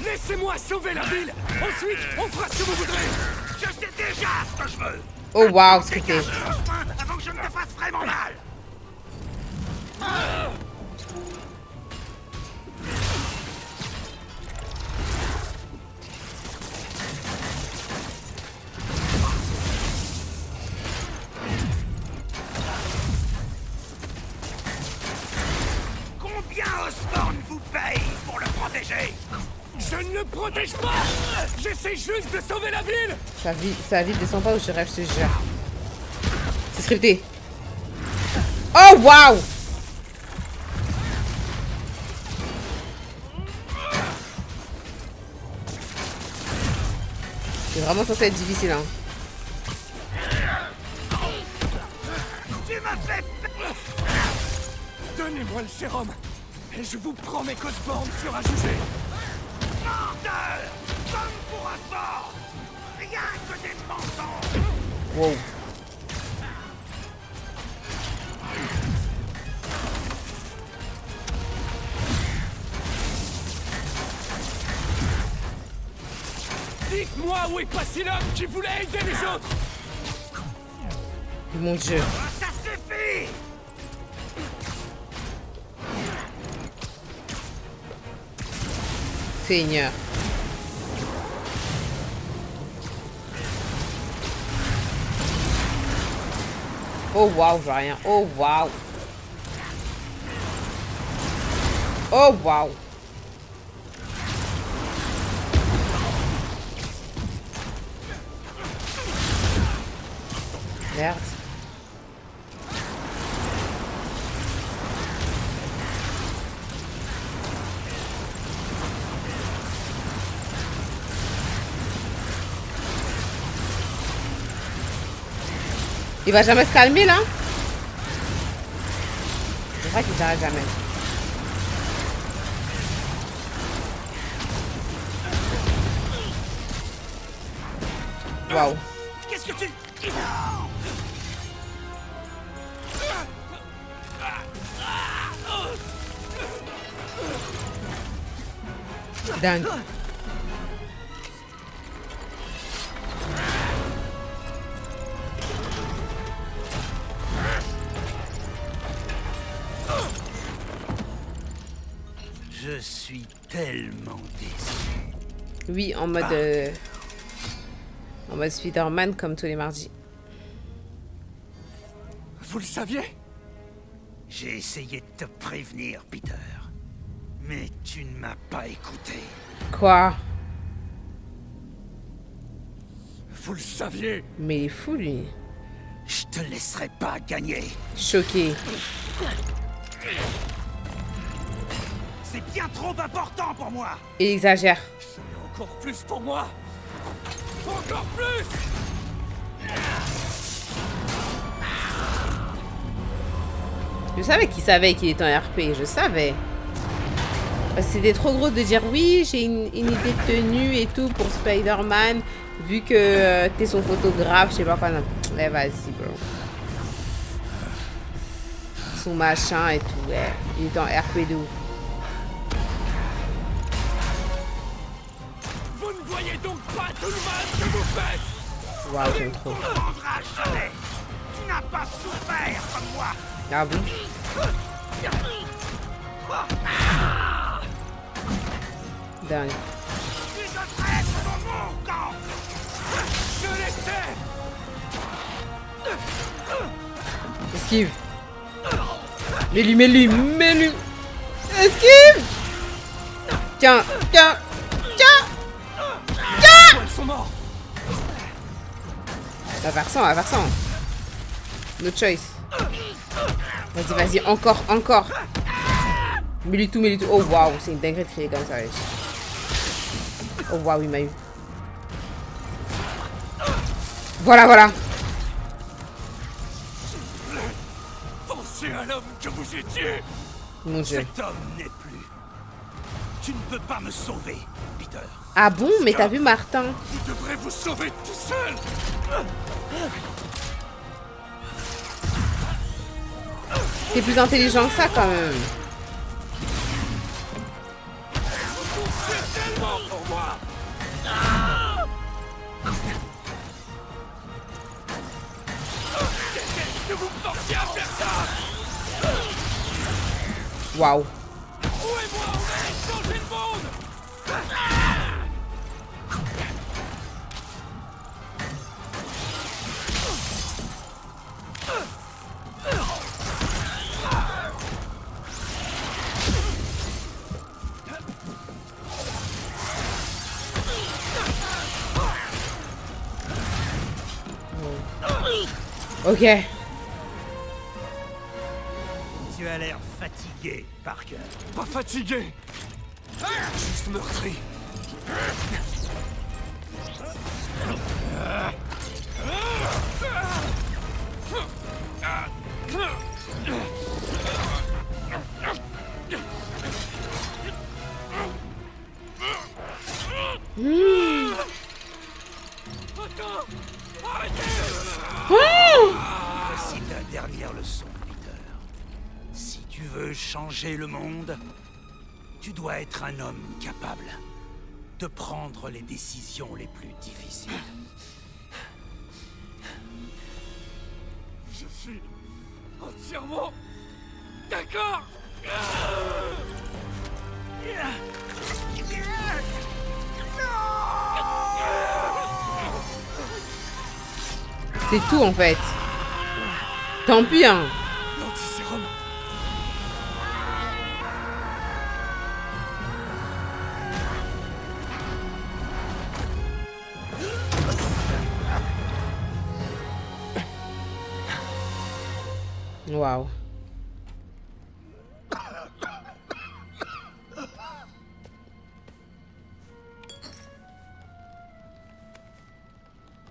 Laissez-moi sauver la ville. Ensuite, on fera ce que vous voudrez. Je sais déjà ce que je veux. Oh waouh, ce que t'es. Avant que je ne te fasse vraiment mal. Combien Osborn vous paye pour le protéger? Je ne le protège pas. J'essaie juste de sauver la ville. Ça vite descend pas où je rêve, je te jure. C'est scripté. Oh waouh. C'est vraiment censé être difficile, hein. Tu m'as fait... Donnez-moi le sérum. Et je vous promets qu'Osborn sera jugé. Bordel! Comme pour Osborn! Rien que des mensonges! Wow. Dites-moi où est passé l'homme qui voulait aider les autres. Mon Dieu. Ça suffit! Seigneur. Oh waouh, je vois rien. Oh waouh. Oh waouh. Merde. Il va jamais se calmer là? Je crois qu'il s'arrête jamais. Waouh. Qu'est-ce que tu... Dingue. Je suis tellement déçu. Oui, en mode Spider-Man comme tous les mardis. Vous le saviez? J'ai essayé de te prévenir, Peter. Mais tu ne m'as pas écouté. Quoi? Vous le saviez? Mais il est fou, lui. Je te laisserai pas gagner. Choqué. C'est bien trop important pour moi. Il exagère. Encore plus pour moi. Encore plus. Je savais qu'il savait qu'il était en RP, je savais. Parce que c'était trop gros de dire oui, j'ai une idée de tenue et tout pour Spider-Man, vu que t'es son photographe, je sais pas quoi. Non. Ouais, vas-y, bro. Son machin et tout, ouais. Il est en RP de ouf. Vous ne voyez donc pas tout le mal que vous faites? Waouh, j'aime trop. Tu ne rendras jamais. Tu n'as pas souffert comme moi. Ah bon? Dingue. Tu devrais être dans mon camp. Je l'étais. Esquive. Mets-lui. Esquive. Tiens. Ils sont morts. Va vers 100. No choice. Vas-y, encore. Mets-lui tout. Oh waouh, c'est une dinguerie de crier comme ça. Wesh. Oh waouh, il m'a eu. Voilà. Pensez à l'homme que vous étiez. Mon Dieu. Cet homme n'est plus. Tu ne peux pas me sauver, Peter. Ah bon, mais t'as vu Martin? Vous devrez vous sauver tout seul. T'es plus intelligent que ça quand même. C'est tellement pour moi. Qu'est-ce que vous pensiez à faire ça? Waouh. Où et moi, on allait changer le monde. Ok. Tu as l'air fatigué, Parker. Pas fatigué. Juste meurtri. Voici ta dernière leçon, Peter. Si tu veux changer le monde, tu dois être un homme capable de prendre les décisions les plus difficiles. Je suis entièrement d'accord. C'est tout en fait. Tant pis hein. L'antisérum. Waouh.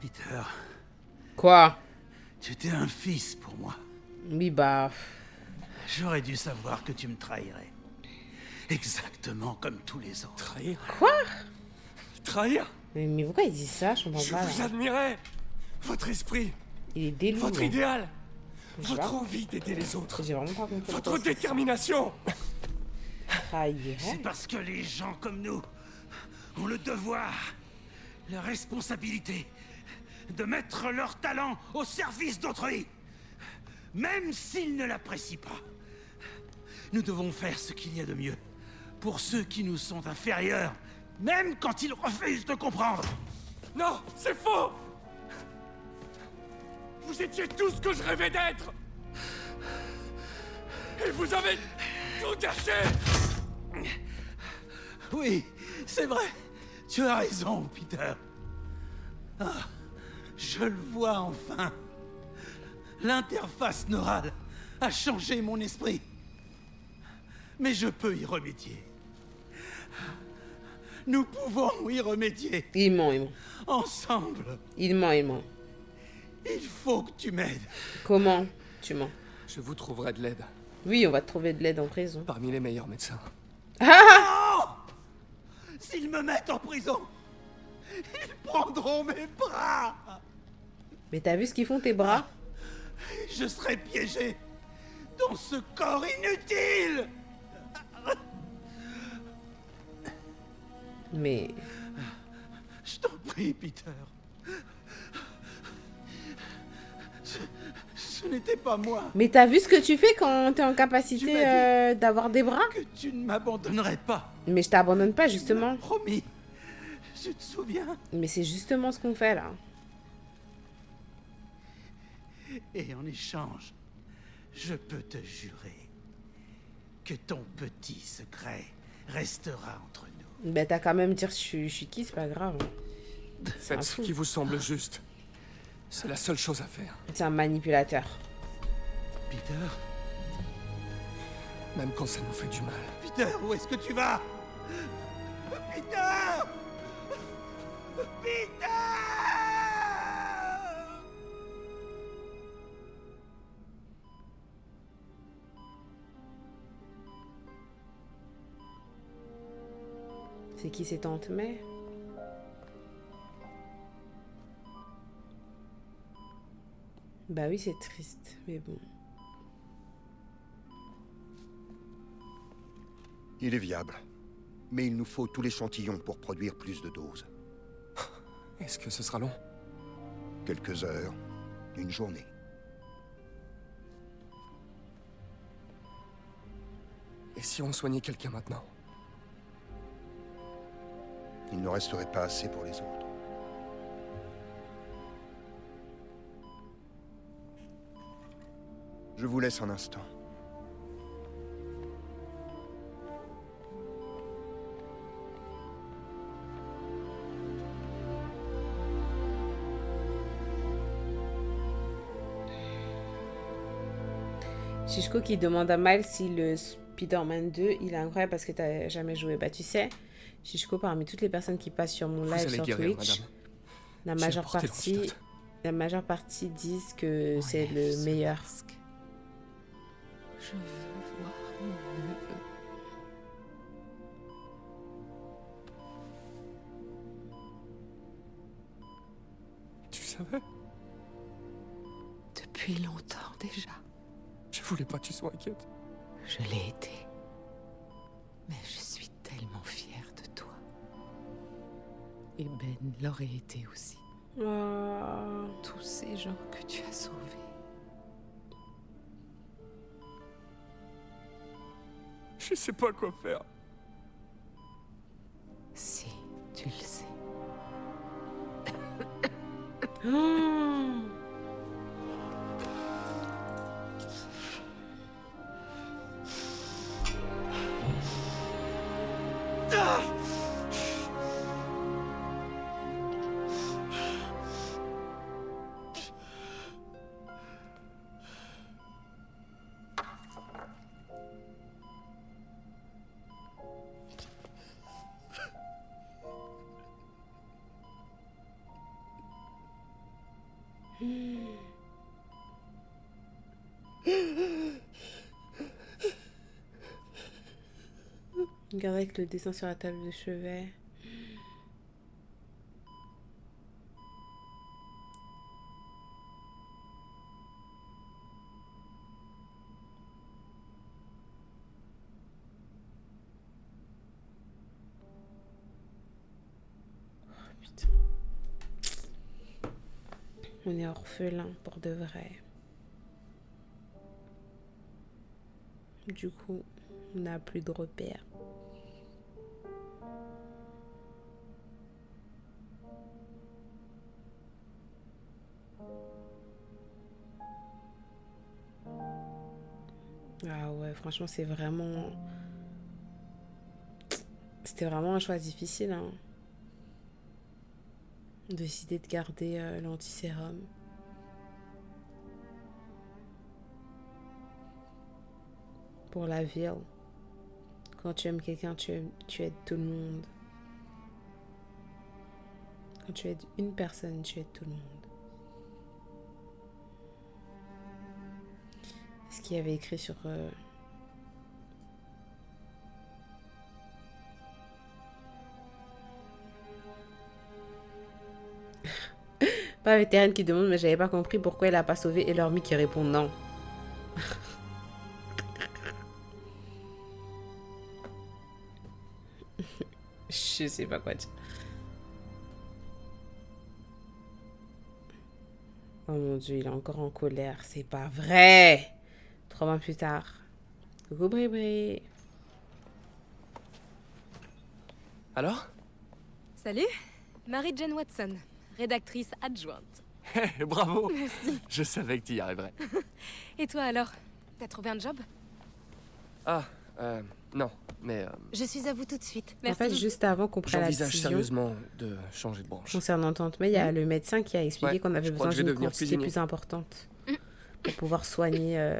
Peter, Quoi? tu étais un fils pour moi. Oui bah. J'aurais dû savoir que tu me trahirais. Exactement comme tous les autres. Trahir. Quoi? Trahir. Mais pourquoi il dit ça? Je comprends Je pas. vous Là. admirais. Votre esprit. Il est délire. Votre idéal. Je sais Votre pas. envie d'aider les autres. J'ai vraiment pas compris. Votre détermination. C'est parce que les gens comme nous ont le devoir, la responsabilité de mettre leur talent au service d'autrui, même s'ils ne l'apprécient pas. Nous devons faire ce qu'il y a de mieux pour ceux qui nous sont inférieurs, même quand ils refusent de comprendre. Non, c'est faux. Vous étiez tout ce que je rêvais d'être. Et vous avez tout gâché. Oui, c'est vrai. Tu as raison, Peter. Ah, je le vois enfin. L'interface neurale a changé mon esprit. Mais je peux y remédier. Nous pouvons y remédier. Il ment. Ensemble. Il ment. Il faut que tu m'aides. Comment tu mens? Je vous trouverai de l'aide. Oui, on va te trouver de l'aide en prison. Parmi les meilleurs médecins. Non! S'ils me mettent en prison, ils prendront mes bras. Mais t'as vu ce qu'ils font tes bras? Je serai piégé dans ce corps inutile. Mais... Je t'en prie, Peter. Ce n'était pas moi. Mais t'as vu ce que tu fais quand t'es en Tu capacité m'as d'avoir des bras? Que tu ne m'abandonnerais pas. Mais je t'abandonne pas, justement. Promis. Tu te souviens? Mais c'est justement ce qu'on fait, là. Et en échange, je peux te jurer que ton petit secret restera entre nous. Ben t'as quand même dire je suis qui, c'est pas grave. Faites ce qui vous semble juste. C'est la seule chose à faire. C'est un manipulateur. Peter? Même quand ça nous fait du mal. Peter, où est-ce que tu vas? Peter! Peter! C'est qui c'est Tante May? Bah oui, c'est triste, mais bon. Il est viable. Mais il nous faut tout l'échantillon pour produire plus de doses. Est-ce que ce sera long? Quelques heures, une journée. Et si on soignait quelqu'un maintenant? Il ne resterait pas assez pour les autres. Je vous laisse un instant. Shishko qui demande à Miles si le Spider-Man 2, il est incroyable parce que t'as jamais joué. Bah tu sais, Shishko, parmi toutes les personnes qui passent sur mon Vous live allez sur guérir, Twitch, madame. la J'ai majeure apporté partie, l'antidote. disent que c'est le meilleur. Je veux voir mon neveu. Tu savais? Depuis longtemps déjà. Je voulais pas que tu sois inquiète. Je l'ai été. Mais je suis tellement fière de toi. Et Ben l'aurait été aussi. Tous ces gens que tu as sauvés. Je sais pas quoi faire. Si, tu le sais. Regarde avec le dessin sur la table de chevet. Oh, putain. On est orphelin pour de vrai. Du coup, on n'a plus de repères. Ah ouais, franchement, c'est vraiment... C'était vraiment un choix difficile, hein. Décider de garder l'antisérum. Pour la ville. Quand tu aimes quelqu'un, tu aides tout le monde. Quand tu aides une personne, tu aides tout le monde. Ce qu'il y avait écrit sur Pas vétérane qui demande, mais j'avais pas compris pourquoi elle a pas sauvé Elormi qui répond non. Je sais pas quoi dire. Oh mon dieu, il est encore en colère. C'est pas vrai. 3 mois plus tard. Coucou Brébri. Alors? Salut, Marie-Jane Watson, rédactrice adjointe. Bravo. Merci. Je savais que tu y arriverais. Et toi alors? T'as trouvé un job? Ah, non, mais... Je suis à vous tout de suite. En Merci. fait, juste avant qu'on prenne la j'envisage décision sérieusement de changer de branche. concernant Tante May, il y a le médecin qui a expliqué Ouais, qu'on avait je crois besoin que je vais d'une devenir quantité cuisinier. plus importante pour pouvoir soigner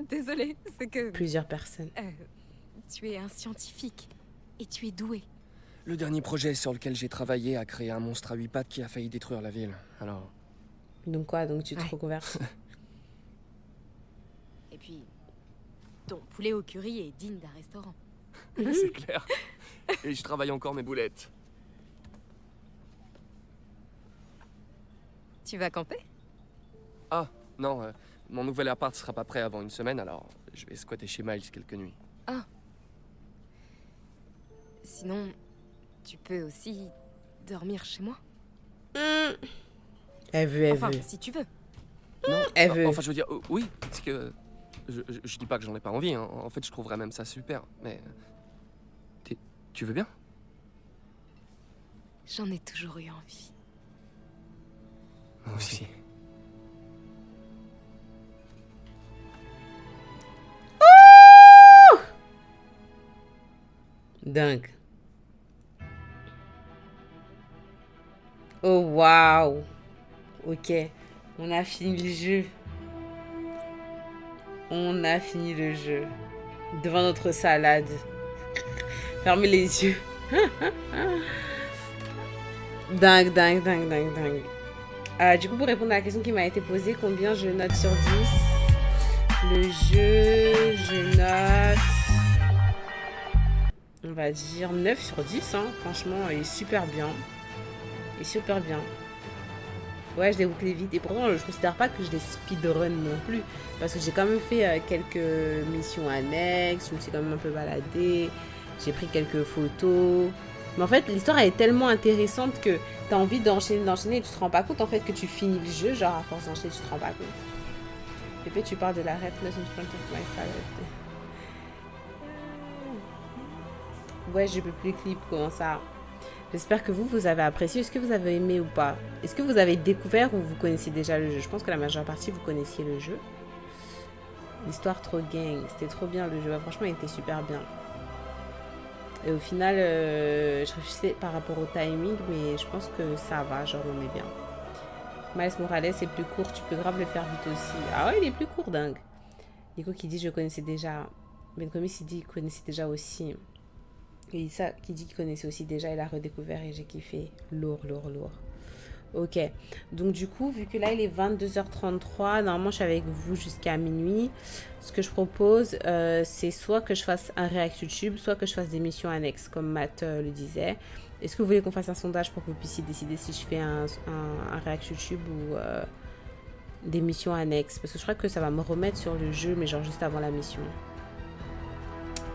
Désolée, c'est que... plusieurs personnes. Tu es un scientifique et tu es doué. Le dernier projet sur lequel j'ai travaillé a créé un monstre à 8 pattes qui a failli détruire la ville. Alors... Donc quoi? Donc tu te reconvertis? Et puis, ton poulet au curry est digne d'un restaurant. C'est clair. Et je travaille encore mes boulettes. Tu vas camper? Ah, non, mon nouvel appart sera pas prêt avant une semaine, alors je vais squatter chez Miles quelques nuits. Ah. Sinon, tu peux aussi dormir chez moi. Elle veut, Enfin, si tu veux. Non, Elle veut. Enfin, je veux dire, oui, parce que... Je dis pas que j'en ai pas envie, hein. En fait, je trouverais même ça super, mais... Tu veux bien? J'en ai toujours eu envie. Moi aussi. Dingue. Oh waouh. Ok, on a fini le jeu. On a fini le jeu. Devant notre salade. Fermez les yeux. Dingue, dingue, dingue, dingue, dingue. Du coup, pour répondre à la question qui m'a été posée, combien je note sur 10? Le jeu, je note... On va dire 9 sur 10, hein. Franchement, il est super bien. Il est super bien. Ouais, je l'ai bouclé vite. Et pourtant, je considère pas que je l'ai speedrun non plus. Parce que j'ai quand même fait quelques missions annexes. Je me suis quand même un peu baladée. J'ai pris quelques photos. Mais en fait, l'histoire elle est tellement intéressante que tu as envie d'enchaîner et tu te rends pas compte en fait que tu finis le jeu. Genre, à force d'enchaîner, tu te rends pas compte. Et puis, tu parles de la redness in front of my salad. Ouais, je peux plus les clips, comment ça? J'espère que vous avez apprécié. Est-ce que vous avez aimé ou pas? Est-ce que vous avez découvert ou vous connaissiez déjà le jeu? Je pense que la majeure partie, vous connaissiez le jeu. L'histoire trop gang. C'était trop bien le jeu. Franchement, il était super bien. Et au final, je réfléchissais par rapport au timing, mais je pense que ça va. Genre, on est bien. Miles Morales est plus court. Tu peux grave le faire vite aussi. Ah ouais, il est plus court, dingue. Nico qui dit je connaissais déjà. Ben Comis, il dit il connaissait déjà aussi. Et ça, qui dit qu'il connaissait aussi déjà, il a redécouvert et j'ai kiffé. Lourd, lourd, lourd. Ok. Donc du coup, vu que là, il est 22h33, normalement, je suis avec vous jusqu'à minuit. Ce que je propose, c'est soit que je fasse un react YouTube, soit que je fasse des missions annexes, comme Matt le disait. Est-ce que vous voulez qu'on fasse un sondage pour que vous puissiez décider si je fais un react YouTube ou des missions annexes? Parce que je crois que ça va me remettre sur le jeu, mais genre juste avant la mission.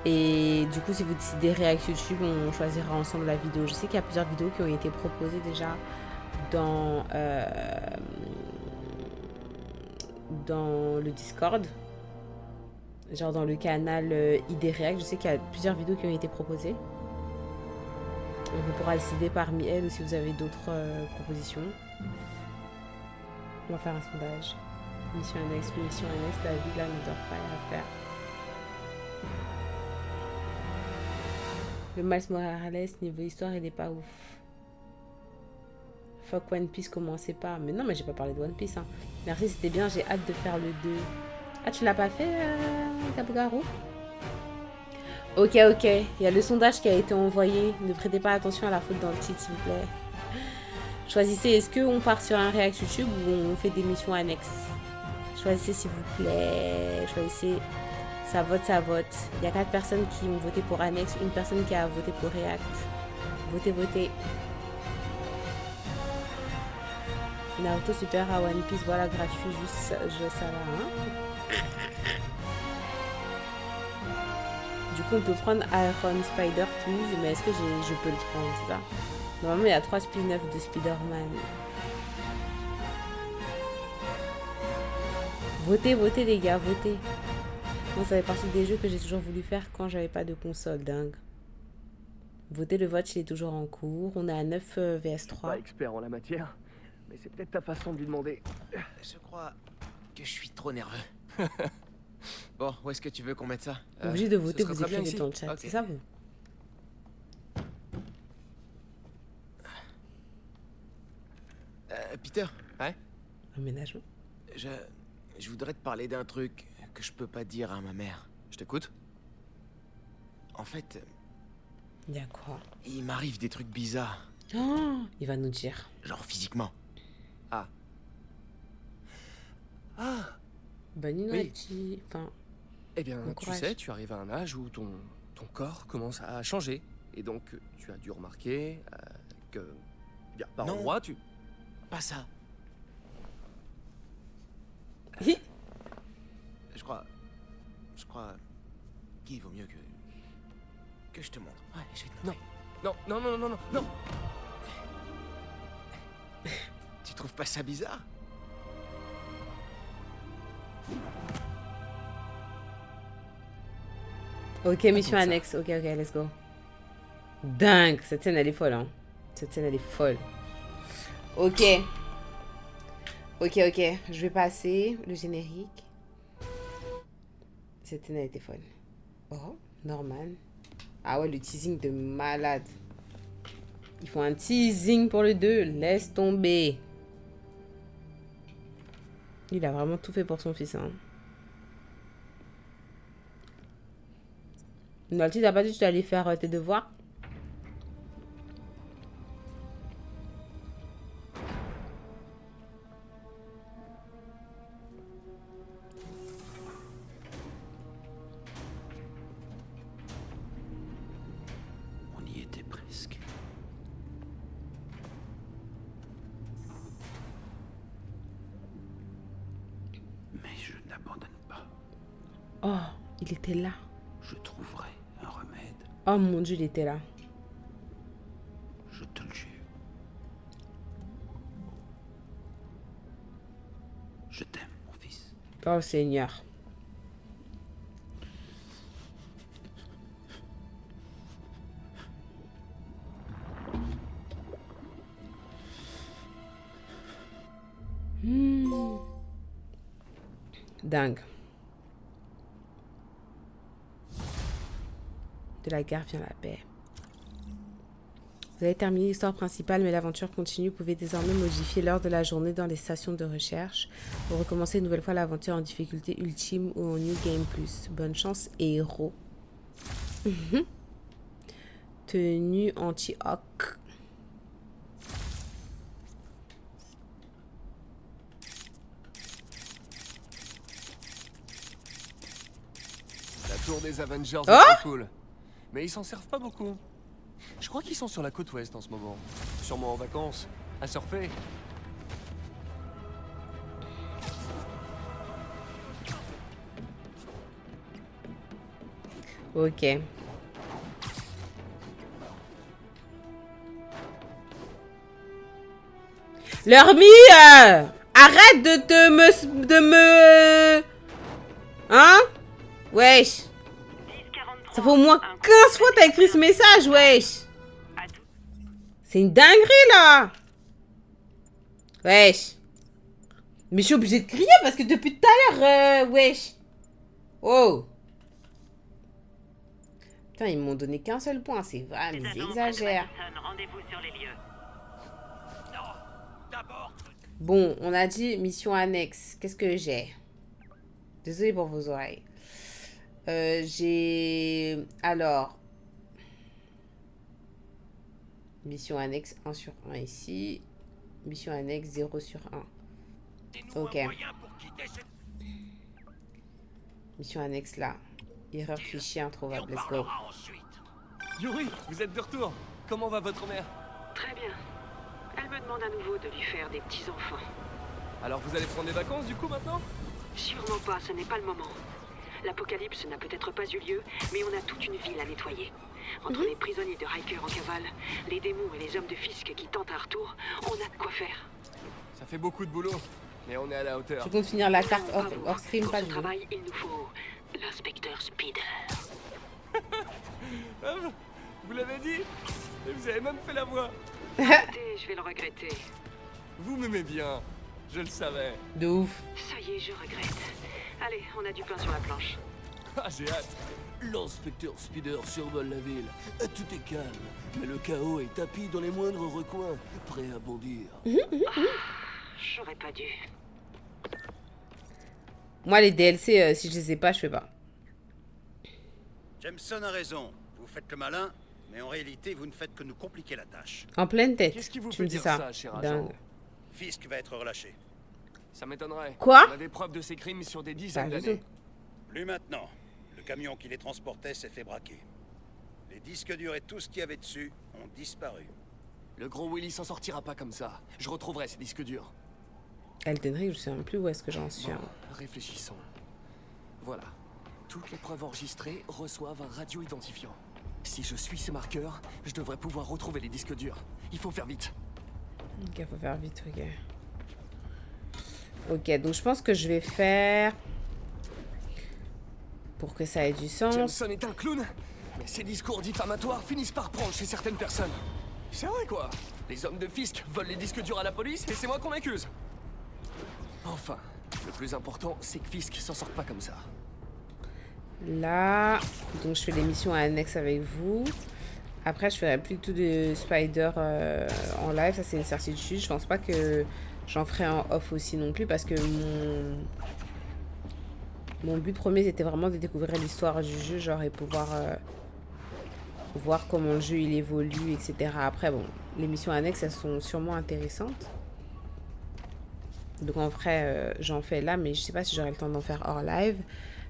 Et du coup, si vous décidez React YouTube, on choisira ensemble la vidéo. Je sais qu'il y a plusieurs vidéos qui ont été proposées déjà dans le Discord. Genre dans le canal ID React. Je sais qu'il y a plusieurs vidéos qui ont été proposées. Donc on pourra décider parmi elles ou si vous avez d'autres propositions. On va faire un sondage. Mission annexe, la vie là ne dort pas à faire. Le Miles Morales, niveau histoire, il est pas ouf. Fuck One Piece, commencez pas. Mais non, mais j'ai pas parlé de One Piece. Hein. Merci, c'était bien. J'ai hâte de faire le 2. Ah, tu l'as pas fait, Gabgaro? Ok, ok. Il y a le sondage qui a été envoyé. Ne prêtez pas attention à la faute dans le titre, s'il vous plaît. Choisissez, est-ce qu'on part sur un React YouTube ou on fait des missions annexes? Choisissez, s'il vous plaît. Choisissez. Ça vote, ça vote. Il y a 4 personnes qui ont voté pour Annex, une personne qui a voté pour React. Votez, votez. Naruto Super à One Piece, voilà, gratuit, juste ça là. Hein. Du coup, on peut prendre Iron Spider, please, mais est-ce que je peux le prendre, c'est ça? Normalement, il y a 3 spin-offs de Spider-Man. Votez, votez les gars, votez. Moi, ça fait partie des jeux que j'ai toujours voulu faire quand j'avais pas de console, dingue. Votez, le vote, il est toujours en cours. On est à 9 vs 3. Je suis pas expert en la matière, mais c'est peut-être ta façon de lui demander. Je crois que je suis trop nerveux. Bon, où est-ce que tu veux qu'on mette ça? Obligé de voter, vous écrivez dans le chat. Okay. C'est ça, vous? Peter? Ouais? Aménagement. Je voudrais te parler d'un truc que je peux pas dire à ma mère. Je t'écoute. En fait... Il y a quoi? Il m'arrive des trucs bizarres. Oh, il va nous dire. Genre physiquement. Ah. Ah. Bonne nuit, enfin... Eh bien, tu sais, tu arrives à un âge où ton corps commence à changer. Et donc, tu as dû remarquer que... Bien, par endroit, tu... Pas ça. Je crois qu'il vaut mieux que je te montre. Ouais, je vais te montrer. Non. Tu trouves pas ça bizarre? Ok, mission annexe. Ok, let's go. Dingue, cette scène elle est folle, hein. Cette scène elle est folle. Ok, je vais passer le générique. Cette scène elle était folle. Oh, Norman. Ah ouais, le teasing de malade. Ils font un teasing pour le 2. Laisse tomber. Il a vraiment tout fait pour son fils, hein. Nolty, t'as pas dit que tu allais faire tes devoirs? On y était presque. Mais je n'abandonne pas. Oh, il était là. Je trouverai un remède. Oh mon Dieu, il était là. Je te le jure. Je t'aime, mon fils. Oh Seigneur. Dingue. De la guerre vient la paix. Vous avez terminé l'histoire principale, mais l'aventure continue. Vous pouvez désormais modifier l'heure de la journée dans les stations de recherche. Vous recommencez une nouvelle fois l'aventure en difficulté ultime ou en New Game Plus. Bonne chance, héros. Tenue anti-hoc. La tour des Avengers est Oh, cool. Mais ils s'en servent pas beaucoup. Je crois qu'ils sont sur la côte ouest en ce moment. Sûrement en vacances, à surfer. Ok. L'Hermie, arrête de me... Hein? Wesh. Ça fait au moins 15 fois que t'as écrit ce message, wesh. C'est une dinguerie, là. Wesh. Mais je suis obligée de crier parce que depuis tout à l'heure, wesh. Oh. Putain, ils m'ont donné qu'un seul point, c'est vrai, mais ils exagèrent. Bon, on a dit mission annexe. Qu'est-ce que j'ai? Désolée pour vos oreilles. J'ai... Alors... Mission annexe 1 sur 1 ici. Mission annexe 0 sur 1. Ok. Mission annexe là. Erreur fichier introuvable. Let's go. Yuri, vous êtes de retour. Comment va votre mère? Très bien. Elle me demande à nouveau de lui faire des petits-enfants. Alors vous allez prendre des vacances du coup maintenant? Sûrement pas, ce n'est pas le moment. L'apocalypse n'a peut-être pas eu lieu, mais on a toute une ville à nettoyer. Entre les prisonniers de Riker en cavale, les démons et les hommes de Fisk qui tentent un retour, on a de quoi faire. Ça fait beaucoup de boulot, mais on est à la hauteur. Je compte finir la carte hors stream, pas Pour du ce tout. travail, il nous faut l'inspecteur Speeder. Vous l'avez dit? Et vous avez même fait la voix. Écoutez, je vais le regretter. Vous m'aimez bien, je le savais. De ouf. Ça y est, je regrette. Allez, on a du pain sur la planche. Ah, j'ai hâte. L'inspecteur Speeder survole la ville. Tout est calme, mais le chaos est tapis dans les moindres recoins, prêt à bondir. J'aurais pas dû. Moi, les DLC, si je les ai pas, je fais pas. Jameson a raison. Vous faites le malin, mais en réalité, vous ne faites que nous compliquer la tâche. En pleine tête. Qu'est-ce qui vous tu fait me dis dire ça, ça, cher dingue. agent? Fisk va être relâché. Ça m'étonnerait. Quoi? On a des preuves de ces crimes sur des dizaines Pas du d'années. tout. Plus maintenant. Le camion qui les transportait s'est fait braquer. Les disques durs et tout ce qu'il y avait dessus ont disparu. Le gros Willy s'en sortira pas comme ça. Je retrouverai ces disques durs. Elden Ring, je sais même plus où est-ce que j'en suis. Bon, réfléchissons. Voilà. Toutes les preuves enregistrées reçoivent un radio-identifiant. Si je suis ces marqueurs, je devrais pouvoir retrouver les disques durs. Il faut faire vite. Ok, faut faire vite, ok. Ok, donc je pense que je vais faire... Pour que ça ait du sens. Jameson est un clown, mais ses discours diffamatoires finissent par prendre chez certaines personnes. C'est vrai quoi. Les hommes de Fisk volent les disques durs à la police et c'est moi qu'on accuse. Enfin, le plus important, c'est que Fisk s'en sorte pas comme ça. Là, donc je fais les missions annexes avec vous. Après, je ferai plus tout de Spider en live, ça c'est une certitude. Je pense pas que j'en ferai en off aussi non plus parce que mon but premier c'était vraiment de découvrir l'histoire du jeu, genre et pouvoir voir comment le jeu il évolue, etc. Après, bon, les missions annexes elles sont sûrement intéressantes. Donc en vrai, j'en fais là, mais je sais pas si j'aurai le temps d'en faire hors live.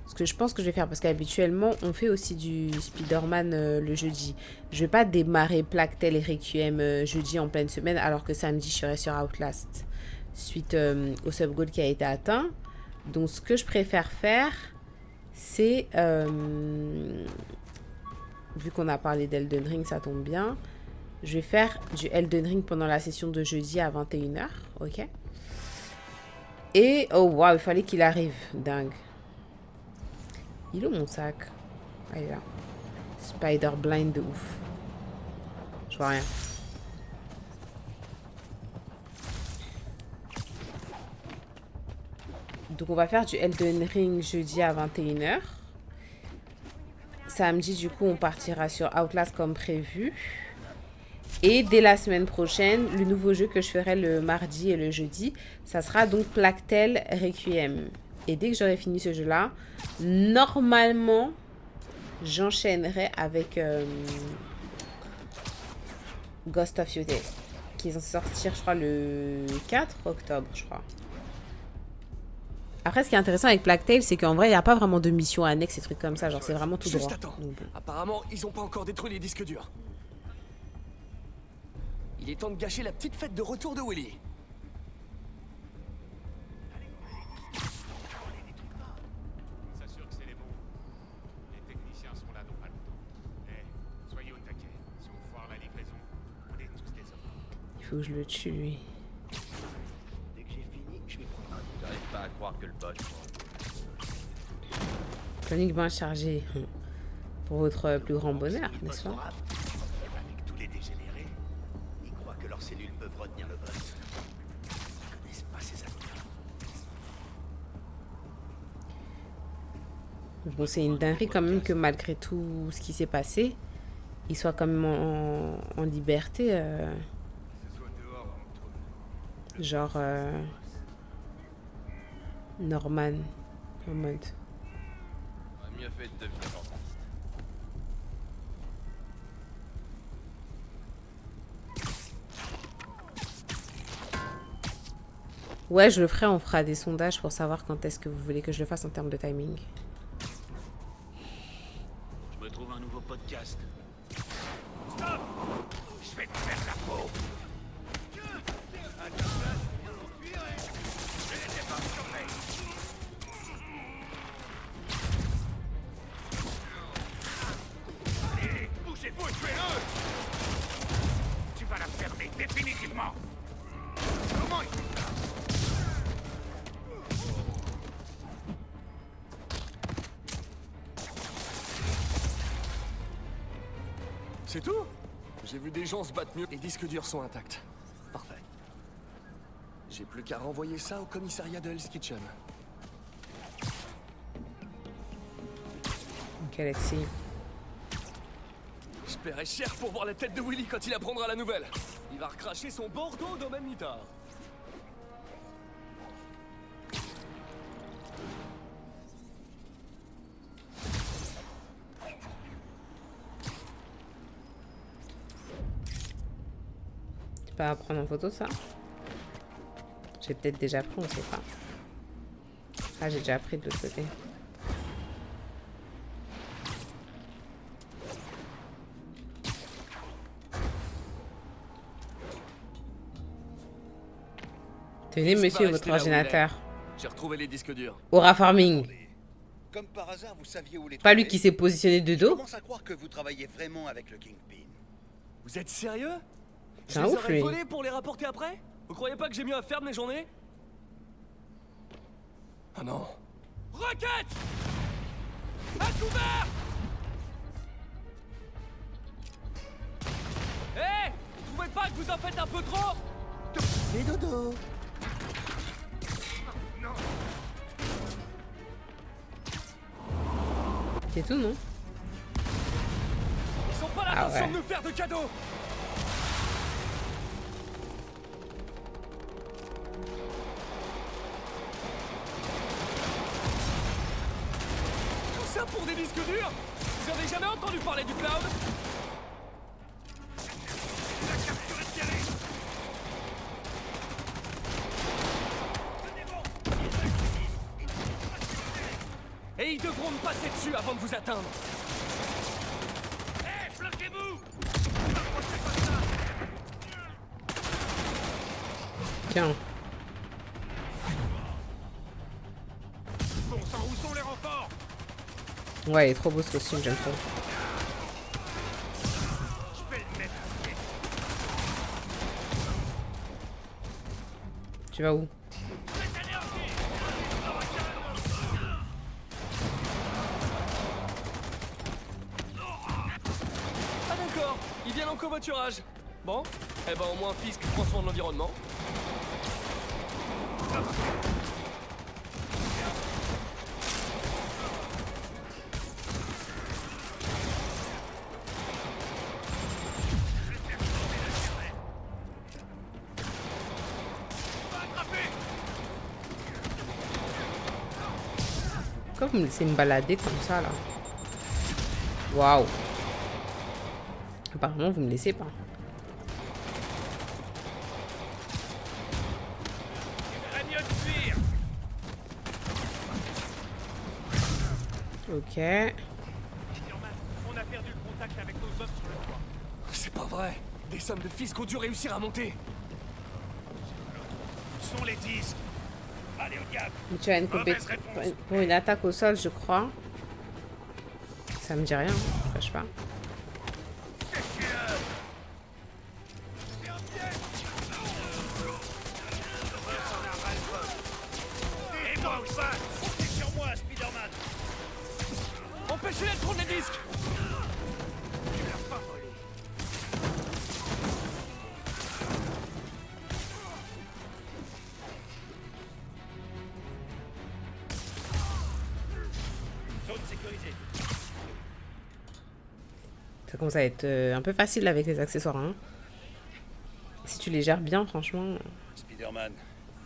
Ce que je pense que je vais faire, parce qu'habituellement, on fait aussi du Spider-Man le jeudi. Je vais pas démarrer Plactel et Requiem jeudi en pleine semaine, alors que samedi, je serai sur Outlast, suite au sub-goal qui a été atteint. Donc, ce que je préfère faire, c'est... vu qu'on a parlé d'Elden Ring, ça tombe bien. Je vais faire du Elden Ring pendant la session de jeudi à 21 h, ok? Et... oh, waouh, il fallait qu'il arrive. Dingue. Il est où mon sac? Ah, il est là. Spider blind de ouf. Je vois rien. Donc on va faire du Elden Ring jeudi à 21 h. Samedi du coup on partira sur Outlast comme prévu. Et dès la semaine prochaine, le nouveau jeu que je ferai le mardi et le jeudi, ça sera donc Plactel Requiem. Et dès que j'aurai fini ce jeu-là, normalement, j'enchaînerai avec Ghost of Tsushima, qui vont sortir, je crois, le 4 octobre, je crois. Après, ce qui est intéressant avec Plague Tale, c'est qu'en vrai, il n'y a pas vraiment de mission annexe et trucs comme ça. Genre, c'est vraiment tout droit. Attends. Apparemment, ils ont pas encore détruit les disques durs. Il est temps de gâcher la petite fête de retour de Willy. S'assure que c'est les bons. Les techniciens sont là dans pas longtemps. Soyez au taquet. Si on foire la livraison, on est tous des hommes. Il faut que je le tue, lui. Dès que j'ai fini, je vais prendre un. J'arrive pas à croire que le boss. Chronique bien chargée. Pour votre plus grand bonheur, n'est-ce pas? Avec tous les dégénérés, ils croient que leurs cellules peuvent retenir le boss. Ils connaissent pas ces acteurs. Bon, c'est une dinguerie quand même que malgré tout ce qui s'est passé, il soit quand même en liberté. Genre Norman. En mode. Mieux fait de devenir gentil. Ouais, je le ferai, on fera des sondages pour savoir quand est-ce que vous voulez que je le fasse en termes de timing. Je me trouve un nouveau podcast. Stop! Je vais te faire la peau. arrêter définitivement. Comment il fait ça? C'est tout? J'ai vu des gens se battre mieux. Les disques durs sont intacts. Parfait. J'ai plus qu'à renvoyer ça au commissariat de Hell's Kitchen. Ok, Alexis. Je paierai cher pour voir la tête de Willy quand il apprendra la nouvelle. Il va recracher son Bordeaux dans Manita. Tu peux prendre en photo ça? J'ai peut-être déjà pris, on sait pas. Ah, j'ai déjà pris de l'autre côté. Tenez, monsieur, votre ordinateur. J'ai retrouvé les disques durs. Aura Farming. Comme par hasard, vous saviez où les Pas lui trouver? qui s'est positionné de Je dos. commence à croire que vous travaillez vraiment avec le Kingpin. Vous êtes sérieux? C'est Je un les ouf, aurais lui. volés pour les rapporter après? Vous croyez pas que j'ai mieux à faire de mes journées? Ah non. Roquette! À couvert! Hé! Vous trouvez pas que vous en faites un peu trop? Fais dodo. C'est tout, non? Ils sont pas là Ah attention ouais. de nous faire de cadeaux! Tout ça pour des disques durs? Vous avez jamais entendu parler du cloud? Et ils devront me passer dessus avant de vous atteindre. Hé, bloquez-vous! Tiens. Bon sang, où sont les renforts? Ouais, il est trop beau ce costume, j'aime trop. Je vais le mettre à pied. Tu vas où? Ah d'accord, ils viennent en covoiturage. Bon, eh ben au moins Fisk prend soin de l'environnement. Pourquoi vous me laissez me balader comme ça, là? Waouh. Apparemment, vous me laissez pas. Mieux de fuir. Ok. On a perdu le contact avec nos hommes sur le toit. C'est pas vrai. Des sommes de Fisk ont dû réussir à monter. Où sont les disques? Allez au diable. Mais tu as une Mauvaise compétence réponse. pour une attaque au sol, je crois. Ça me dit rien, je cache pas. Et moi ou ça? Comptez sur moi, Spider-Man. Empêchez-les de prendre les disques. Tu l'as pas volé. Zone sécurisée. Ça commence à être un peu facile avec les accessoires, hein. Si tu les gères bien, franchement. Spider-Man.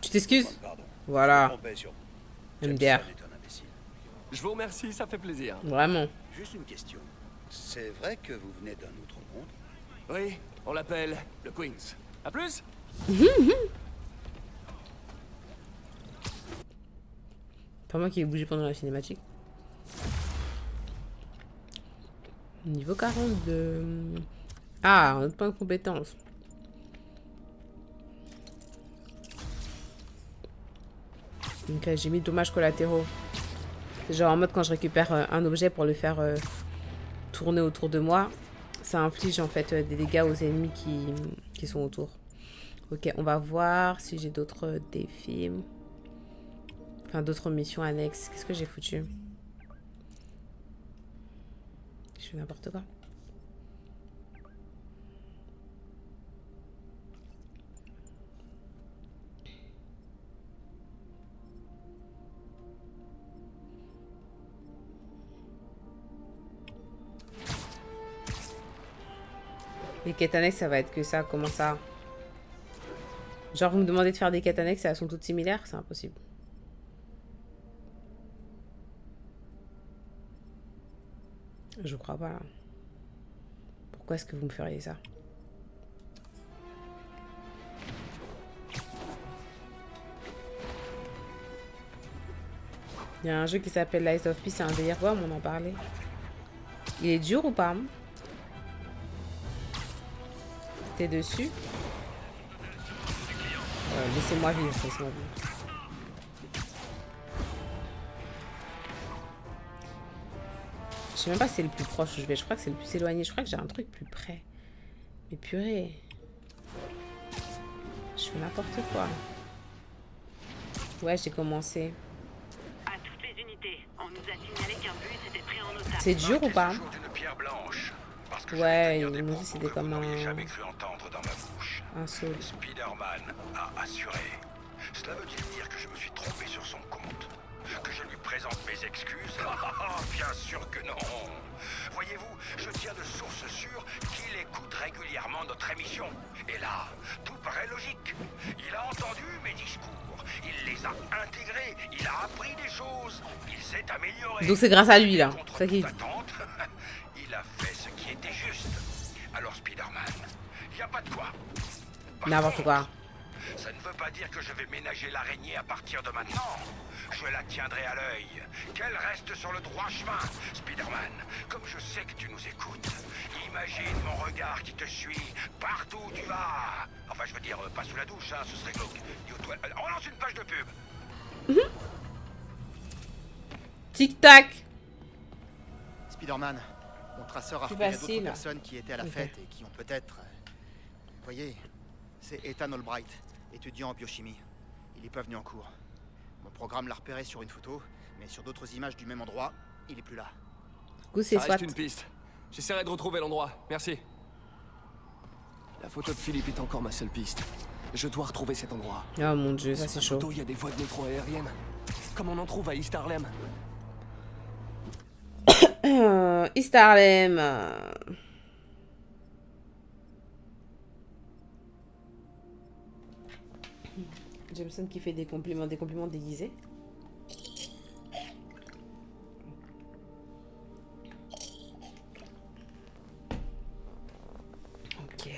Tu t'excuses? Pardon. Voilà. Je me trompais sur vous. MDR. Jameson est un imbécile. Je vous remercie, ça fait plaisir. Vraiment. Juste une question. C'est vrai que vous venez d'un autre monde? Oui, on l'appelle le Queens. À plus. Pas moi qui ai bougé pendant la cinématique. Niveau 42. Ah, un autre point de compétence. Donc j'ai mis dommages collatéraux. C'est genre en mode quand je récupère un objet pour le faire tourner autour de moi, ça inflige en fait des dégâts aux ennemis qui sont autour. Ok, on va voir si j'ai d'autres défis. Enfin, d'autres missions annexes. Qu'est-ce que j'ai foutu? Je fais n'importe quoi. Les quêtes annexes, ça va être que ça. Comment ça? Genre, vous me demandez de faire des quêtes annexes et elles sont toutes similaires? C'est impossible. Je crois pas, là. Pourquoi est-ce que vous me feriez ça? Il y a un jeu qui s'appelle Lies of P, c'est un délire. Ouais, on en parlait. Il est dur ou pas? T'es dessus? Laissez-moi vivre, laissez-moi vivre. Je sais même pas si c'est le plus proche où je vais. Je crois que c'est le plus éloigné. Je crois que j'ai un truc plus près. Mais purée. Je fais n'importe quoi. Ouais, j'ai commencé. À toutes les unités, on nous a signalé qu'un bus était pris en otage. C'est dur ou pas? Ouais, ils nous dit c'était comme un... jamais cru entendre dans ma bouche. Un saut. Spider-Man a assuré. Cela veut-il dire que je me suis trompé sur son compte? Que je lui présente mes excuses? Bien sûr que non. Voyez-vous, je tiens de source sûre qu'il écoute régulièrement notre émission. Et là, tout paraît logique. Il a entendu mes discours. Il les a intégrés. Il a appris des choses. Il s'est amélioré. Donc c'est grâce à lui, là. Ça qui... Il a fait ce qui était juste. Alors Spider-Man, il n'y a pas de quoi. N'importe quoi. Ça ne veut pas dire que je vais ménager l'araignée à partir de maintenant. Je la tiendrai à l'œil. Qu'elle reste sur le droit chemin. Spider-Man, comme je sais que tu nous écoutes, imagine mon regard qui te suit partout où tu vas. Enfin, je veux dire, pas sous la douche, hein, ce serait glauque. On lance une page de pub. Tic-tac. Spider-Man, mon traceur a repéré d'autres personnes qui étaient à la fête et qui ont peut-être... Vous voyez, c'est Ethan Albright, étudiant en biochimie. Il est pas venu en cours. Mon programme l'a repéré sur une photo, mais sur d'autres images du même endroit, il est plus là. Du coup, c'est ça reste une piste. J'essaierai de retrouver l'endroit. Merci. La photo de Philippe est encore ma seule piste. Je dois retrouver cet endroit. Oh mon dieu, ça c'est chaud. Il y a des voies de métro aériennes. Comme on en trouve à East Harlem. East Harlem. Jameson qui fait des compliments déguisés. Ok.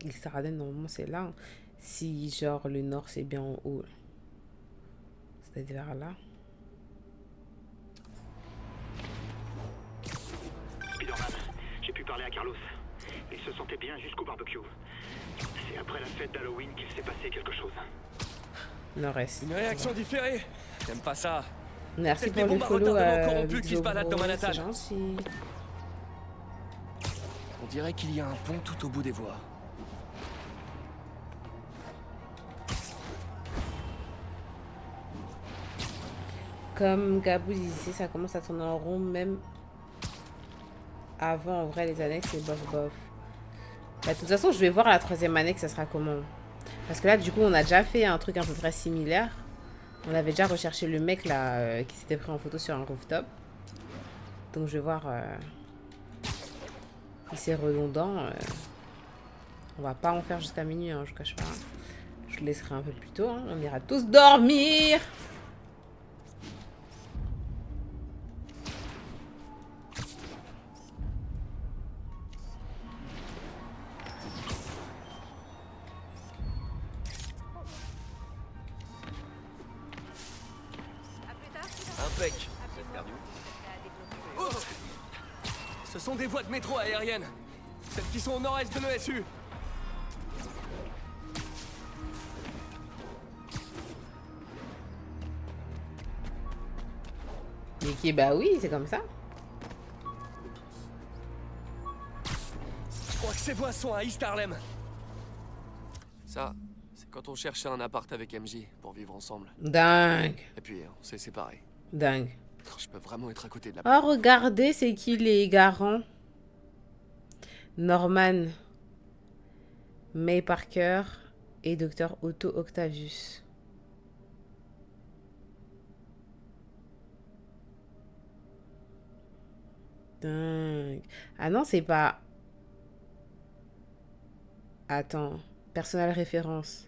East Harlem, normalement c'est là. Si genre le nord c'est bien en haut. C'est vers là. Spider-Man, j'ai pu parler à Carlos. Il se sentait bien jusqu'au barbecue. C'est après la fête d'Halloween qu'il s'est passé quelque chose. Nord-est. Une réaction différée. J'aime pas ça. Merci pour le follow. Qui se balade dans Manhattan. C'est gentil. On dirait qu'il y a un pont tout au bout des voies. Comme Gabou disait, ça commence à tourner en rond, même avant, en vrai, les annexes, c'est bof bof. Bah, de toute façon, je vais voir la troisième annexe, ça sera comment. Parce que là, du coup, on a déjà fait un truc à peu près similaire. On avait déjà recherché le mec, là, qui s'était pris en photo sur un rooftop. Donc, je vais voir si c'est redondant. On va pas en faire jusqu'à minuit, hein, je cache pas. Je le laisserai un peu plus tôt, hein. On ira tous dormir. Impec. Oh, ce sont des voies de métro aériennes. Celles qui sont au nord-est de l'ESU. Mickey, bah oui, c'est comme ça. Je crois que ces voix sont à East Harlem. Ça, c'est quand on cherchait un appart avec MJ pour vivre ensemble. Dingue. Et puis, on s'est séparés. Dingue. Je peux vraiment être à côté de la... Oh, regardez, c'est qui les garants? Norman, May Parker et Dr. Otto Octavius. Dingue. Ah non, c'est pas... Attends. Personnel référence.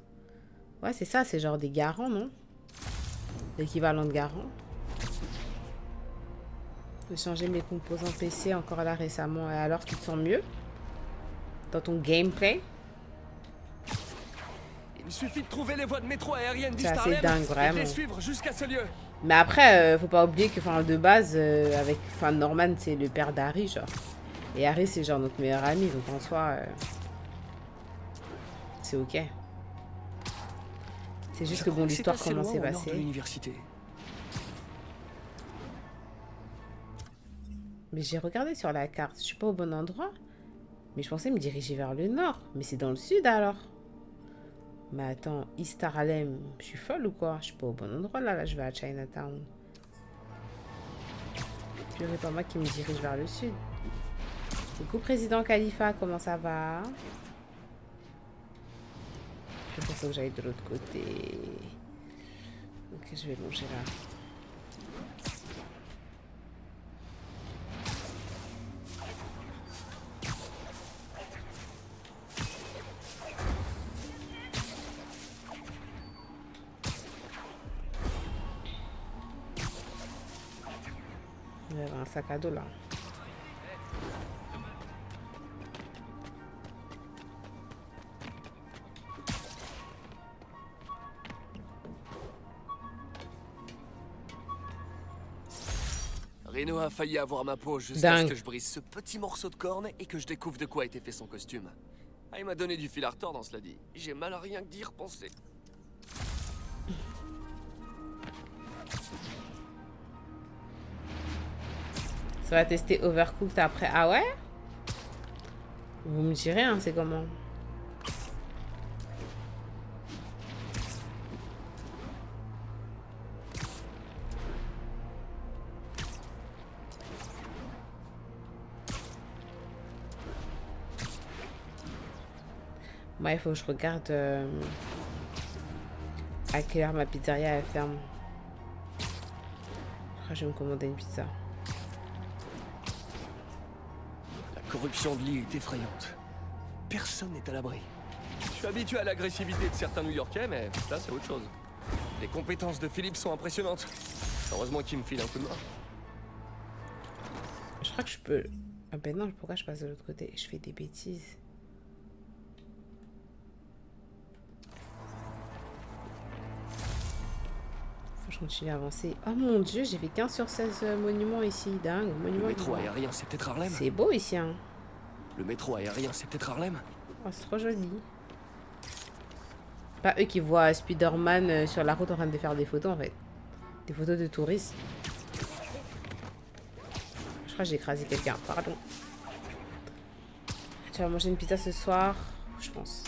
Ouais, c'est ça, c'est genre des garants, non? L'équivalent de garant. J'ai changé mes composants PC encore là récemment. Et alors, tu te sens mieux? Dans ton gameplay? Il me suffit de trouver les voies de métro aérienne C'est assez dingue, vraiment. Et de les suivre jusqu'à ce lieu. Mais après, faut pas oublier que de base, avec Norman, c'est le père d'Harry, genre. Et Harry, c'est genre notre meilleur ami, donc en soi, c'est ok. C'est juste que bon, l'histoire comment s'est passée. Mais j'ai regardé sur la carte, je suis pas au bon endroit. Mais je pensais me diriger vers le nord. Mais c'est dans le sud alors. Mais attends, East Harlem, je suis folle ou quoi? Je suis pas au bon endroit là, je vais à Chinatown. Purée, pas moi qui me dirige vers le sud. Coucou président Khalifa, comment ça va? Je pense que j'aille de l'autre côté. Ok, je vais longer là. Il y avait un sac à dos là. Reno a failli avoir ma peau jusqu'à ce que je brise ce petit morceau de corne et que je découvre de quoi a été fait son costume. Ah, il m'a donné du fil à retordre, cela dit. J'ai mal à rien que d'y repenser. Ça va tester Overcooked après. Ah ouais? Vous me direz, hein, c'est comment? Moi, il faut que je regarde à quelle heure ma pizzeria elle ferme. Je crois que je vais me commander une pizza. La corruption de Lee est effrayante. Personne n'est à l'abri. Je suis habitué à l'agressivité de certains New-Yorkais, mais là, c'est autre chose. Les compétences de Philippe sont impressionnantes. Heureusement qu'il me file un coup de main. Je crois que je peux... Ah ben non, pourquoi je passe de l'autre côté? Je fais des bêtises. Je continue à avancer. Oh mon dieu, j'ai fait 15 sur 16 monuments ici. Dingue, monument. Le métro aérien, c'est peut-être Harlem. C'est beau ici, hein. Le métro aérien, c'est peut-être Harlem. Oh, c'est trop joli. Pas eux qui voient Spider-Man sur la route en train de faire des photos, en fait. Des photos de touristes. Je crois que j'ai écrasé quelqu'un, pardon. Tu vas manger une pizza ce soir? Je pense.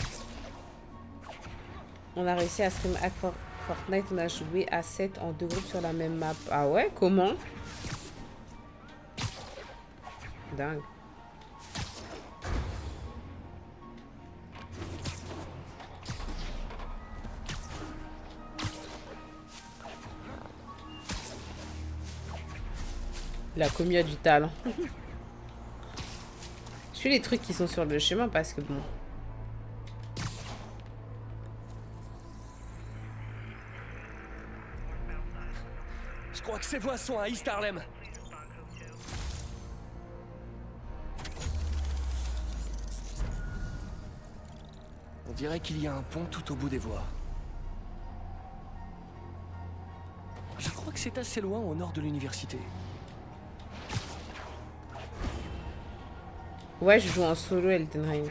On a réussi à stream Hack Fortnite, on a joué à 7 en 2 groupes sur la même map. Ah ouais? Comment? Dingue. La commu a du talent. Je fais les trucs qui sont sur le chemin parce que bon... Je crois que ces voix sont à East Harlem. On dirait qu'il y a un pont tout au bout des voies. Je crois que c'est assez loin au nord de l'université. Ouais, je joue en solo Elden Ring.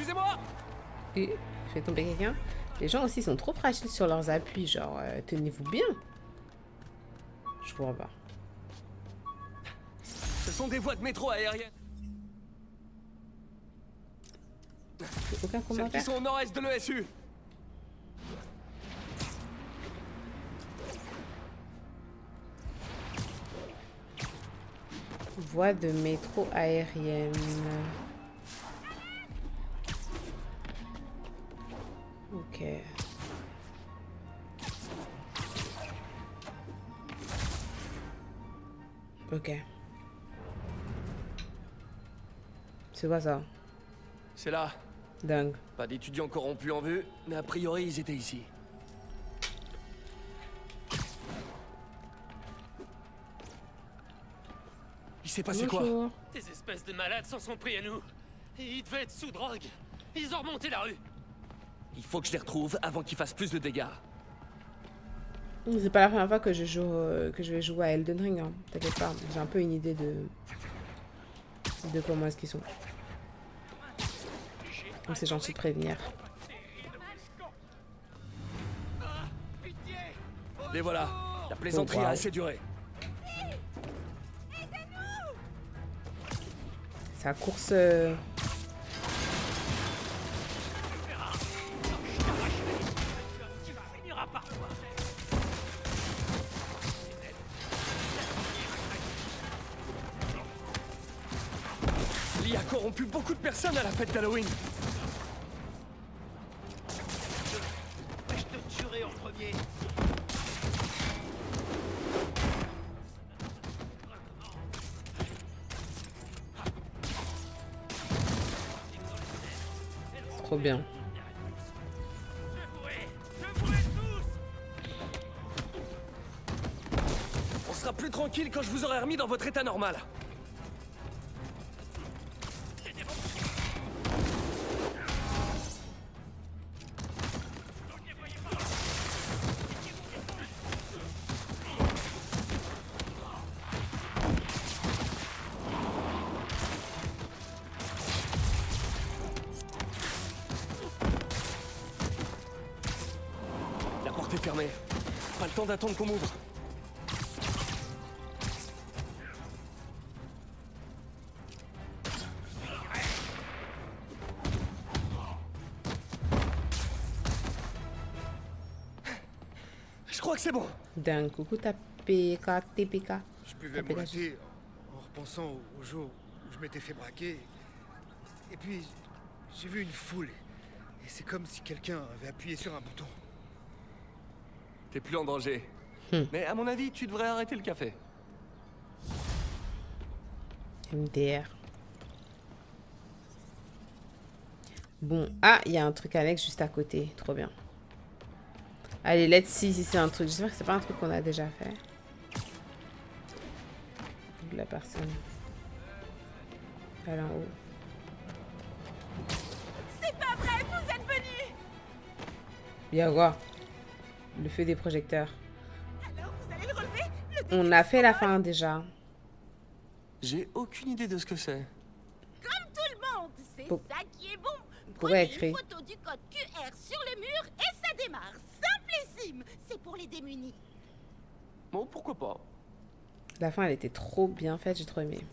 Excusez-moi. Et je fais tomber quelqu'un. Les gens aussi sont trop fragiles sur leurs appuis. Genre, tenez-vous bien. Je comprends pas. Ce sont des voies de métro aériennes. Aucun commentaire. Celles qui sont au nord-est de l'ESU. Voie de métro aérienne. Ok. Ok. C'est quoi ça? C'est là. Dingue. Pas d'étudiants corrompus en vue, mais a priori ils étaient ici. Il s'est passé quoi? Ces espèces de malades s'en sont pris à nous. Et ils devaient être sous drogue. Ils ont remonté la rue. Il faut que je les retrouve avant qu'ils fassent plus de dégâts. C'est pas la première fois que je joue, que je vais jouer à Elden Ring. Hein. T'inquiète pas, j'ai un peu une idée de comment est-ce qu'ils sont. Donc c'est gentil de prévenir. Et voilà, la plaisanterie a assez duré. Sa course... Lee a corrompu beaucoup de personnes à la fête d'Halloween. Je te tuerai en premier. Trop bien. On sera plus tranquille quand je vous aurai remis dans votre état normal. La porte est fermée. Pas le temps d'attendre qu'on m'ouvre. Je crois que c'est bon. D'un coucou ta PK, TPK. Je buvais mon thé en repensant au jour où je m'étais fait braquer. Et puis, j'ai vu une foule. Et c'est comme si quelqu'un avait appuyé sur un bouton. T'es plus en danger. Mais à mon avis, tu devrais arrêter le café. MDR. Bon, ah, il y a un truc annexe juste à côté. Trop bien. Allez, let's see si c'est un truc. J'espère que c'est pas un truc qu'on a déjà fait. De la personne. Elle en haut. C'est pas vrai, vous êtes venus. Bien quoi? Le feu des projecteurs. Alors, vous allez le relever? On a fait la fin déjà. J'ai aucune idée de ce que c'est. Comme tout le monde, c'est ça qui est bon. Pourquoi Prenez écrit une photo du code QR sur le mur et ça démarre. Simplissime. C'est pour les démunis. Bon, pourquoi pas. La fin, elle était trop bien faite, j'ai trop aimé.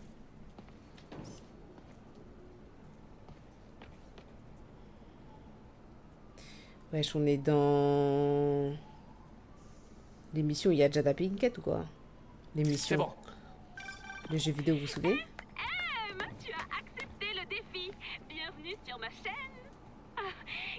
Wesh, on est dans... l'émission où il y a Jada Pinkett ou quoi? L'émission. C'est bon. Le jeu vidéo, vous vous souvenez? Tu as accepté le défi. Bienvenue sur ma chaîne.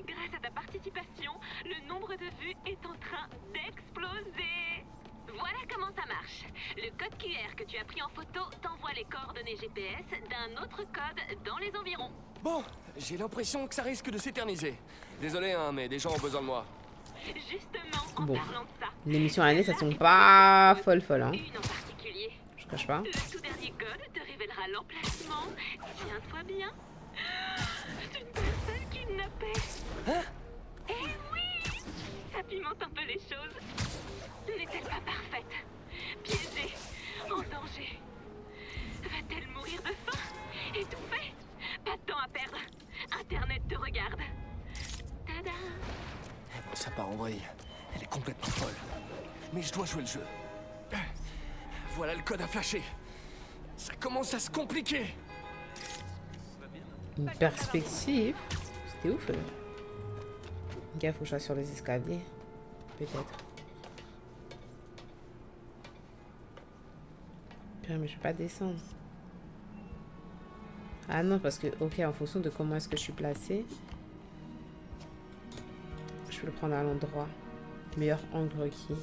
Grâce à ta participation, le nombre de vues est en train d'exploser. Voilà comment ça marche. Le code QR que tu as pris en photo t'envoie les coordonnées GPS d'un autre code dans les environs. Bon, j'ai l'impression que ça risque de s'éterniser. Désolé, hein, mais des gens ont besoin de moi. Justement, en Bon. parlant de ça, L'émission à l'année, ça sont pas folle, hein. une en particulier. Je cache pas. Le tout dernier code te révélera l'emplacement. Tiens-toi bien. D'une personne kidnappée. Hein? Eh oui! Ça pimente un peu les choses. N'est-elle pas parfaite? Piégée, en danger. Va-t-elle mourir de faim? Étouffée? Pas de temps à perdre. Internet te regarde. en vrille. Elle est complètement folle. Mais je dois jouer le jeu. Voilà le code à flasher. Ça commence à se compliquer. Une perspective. C'était ouf. Gars, faut que je sois sur les escaliers. Peut-être. Putain, mais je vais pas descendre. Ah non, parce que, ok, en fonction de comment est-ce que je suis placée, je peux le prendre à l'endroit. Meilleur angle requis.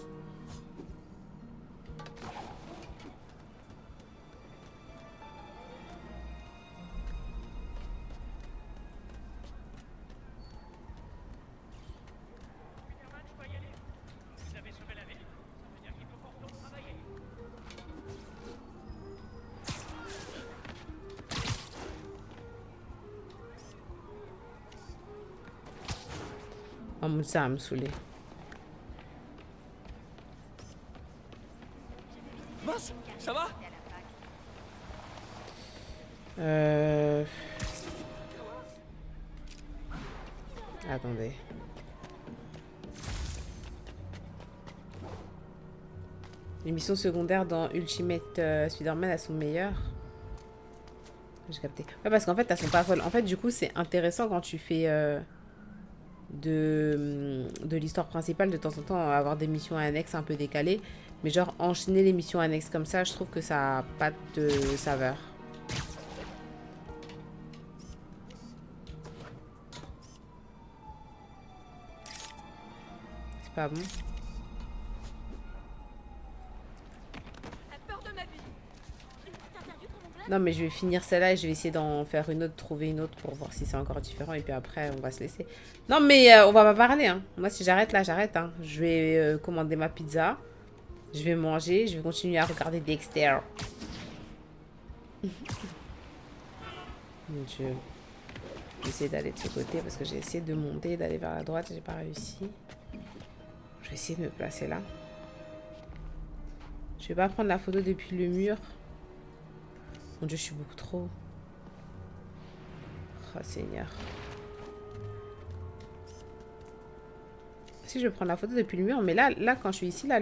Oh, ça va me saouler. Mince, ça va? Attendez. Les missions secondaires dans Ultimate Spider-Man, elles sont meilleures. J'ai capté. Ouais, parce qu'en fait, elles sont pas folles. En fait, du coup, c'est intéressant quand tu fais de l'histoire principale, de temps en temps, avoir des missions annexes un peu décalées. Mais genre, enchaîner les missions annexes comme ça, je trouve que ça a pas de saveur. C'est pas bon. Non, mais je vais finir celle-là et je vais essayer d'en faire une autre, trouver une autre pour voir si c'est encore différent. Et puis après, on va se laisser. Non, mais on va pas parler. Hein. Moi, si j'arrête là, j'arrête. Hein. Je vais commander ma pizza. Je vais manger. Je vais continuer à regarder Dexter. Mon Dieu. Je vais essayer d'aller de ce côté parce que j'ai essayé de monter, d'aller vers la droite. J'ai pas réussi. Je vais essayer de me placer là. Je vais pas prendre la photo depuis le mur. Mon Dieu, je suis beaucoup trop. Oh Seigneur. Si je vais prendre la photo depuis le mur, mais là quand je suis ici, là,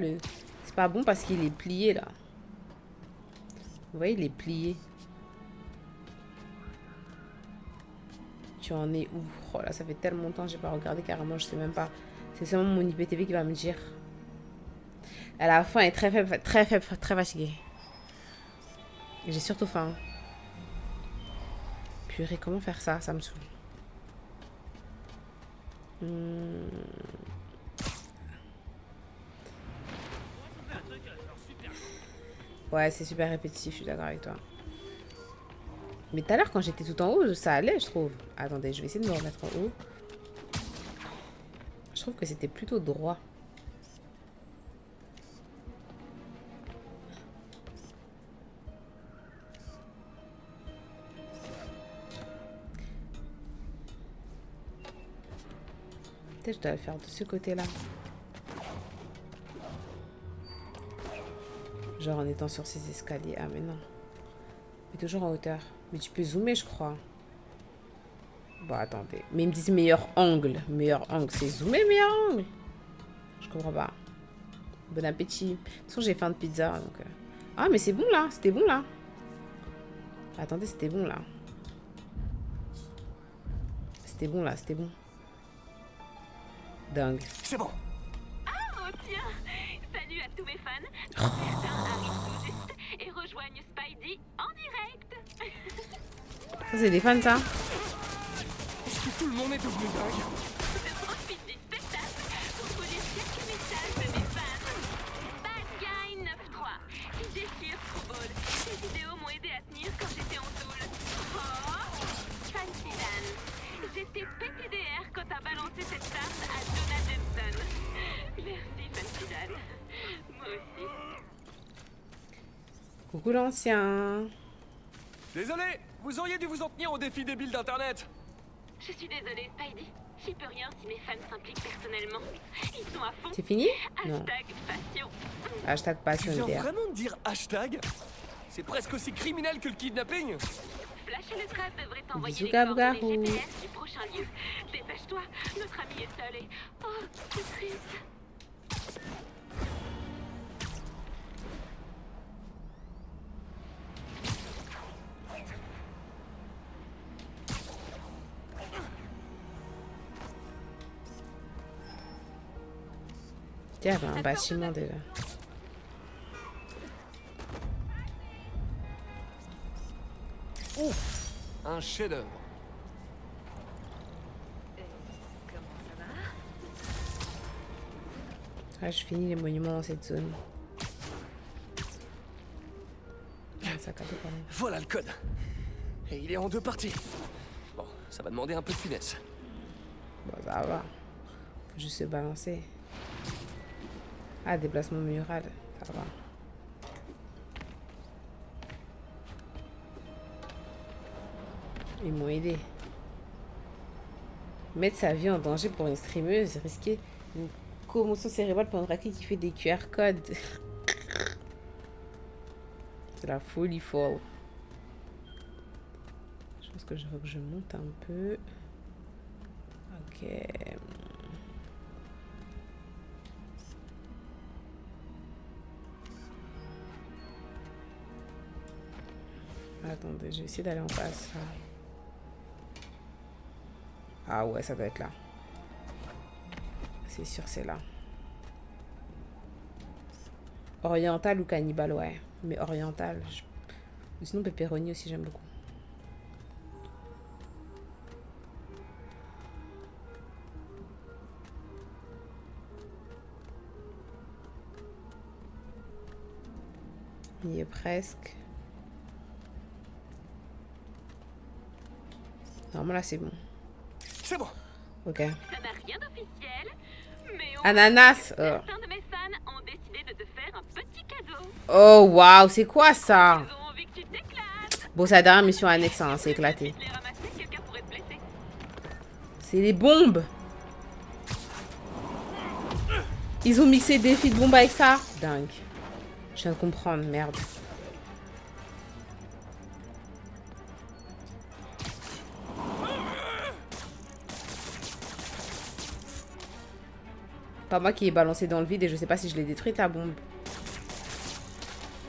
c'est pas bon parce qu'il est plié là. Vous voyez, il est plié. Tu en es où? Oh là, ça fait tellement longtemps que j'ai pas regardé carrément, je sais même pas. C'est seulement mon IPTV qui va me dire. À la fin, elle est très faible, très fatiguée. J'ai surtout faim. Purée, comment faire ça? Ça me saoule. Ouais, c'est super répétitif, je suis d'accord avec toi. Mais tout à l'heure, quand j'étais tout en haut, ça allait, je trouve. Attendez, je vais essayer de me remettre en haut. Je trouve que c'était plutôt droit. Peut-être je dois le faire de ce côté-là. Genre en étant sur ces escaliers. Ah mais non. Mais toujours en hauteur. Mais tu peux zoomer, je crois. Bon, attendez. Mais ils me disent meilleur angle. Meilleur angle, c'est zoomer, meilleur angle. Je comprends pas. Bon appétit. De toute façon, j'ai faim de pizza. Donc... Ah, mais c'est bon là. C'était bon là. Attendez, c'était bon là. C'était bon là, c'était bon. Dingue. C'est bon. Oh tiens. Salut à tous mes fans. Certains arrivent tout juste et rejoignent Spidey en direct. Ça, c'est des fans, ça? Est-ce que tout le monde est devenu dingue? Je profite du spectacle pour vous lire quelques messages de mes fans. Bad Guy 93. Il déchire trop bol. Ces vidéos m'ont aidé à tenir quand j'étais en tôle. Oh, Fancy Dan. J'étais PTDR quand t'as balancé cette tarte à Jonah Jameson. Merci Fancy Dan. Moi aussi. Coucou l'ancien. Désolé, vous auriez dû vous en tenir au défi débile d'internet. Je suis désolée, Spidey. J'y peux rien si mes fans s'impliquent personnellement. Ils sont à fond. C'est fini? Non. Hashtag passion. Hashtag passion. Tu viens vraiment de dire hashtag? C'est presque aussi criminel que le kidnapping. Flash Lâcher le trap devrait t'envoyer Bisous, les coordonnées Gabrou. GPS du prochain lieu. Dépêche-toi, notre ami est seul et... Oh, c'est triste. Tiens, il y avait un bâtiment déjà. Ouf, un chef-d'œuvre. Ah, je finis les monuments dans cette zone. Ah, ça capte quand même. Voilà le code. Et il est en 2 parties. Bon, ça va demander un peu de finesse. Bon, ça va. Faut juste se balancer. Ah, déplacement mural. Ça va. Ils m'ont aidé. Mettre sa vie en danger pour une streameuse, risquer une commotion cérébrale pour un traqué qui fait des QR codes. C'est la folie folle. Je pense que je veux que je monte un peu. Ok. Attendez, je vais essayer d'aller en face. Ah ouais, ça doit être là. C'est sûr, c'est là. Oriental ou cannibale, ouais. Mais oriental. Sinon, pepperoni aussi, j'aime beaucoup. Il y est presque. Normalement, là, c'est bon. C'est bon. Ok. Ça n'a rien d'officiel, mais Ananas. certains de mes fans ont décidé de te faire un petit cadeau. Oh, waouh, c'est quoi ça? Ils ont envie que tu t'éclates. Bon, c'est la dernière mission annexe, hein, c'est éclaté. Les ramasser, quelqu'un pourrait te blesser. C'est les bombes. Ils ont mixé défi de bombes avec ça? Dingue. Je viens de comprendre, merde. Pas moi qui ai balancé dans le vide et je sais pas si je l'ai détruite la bombe.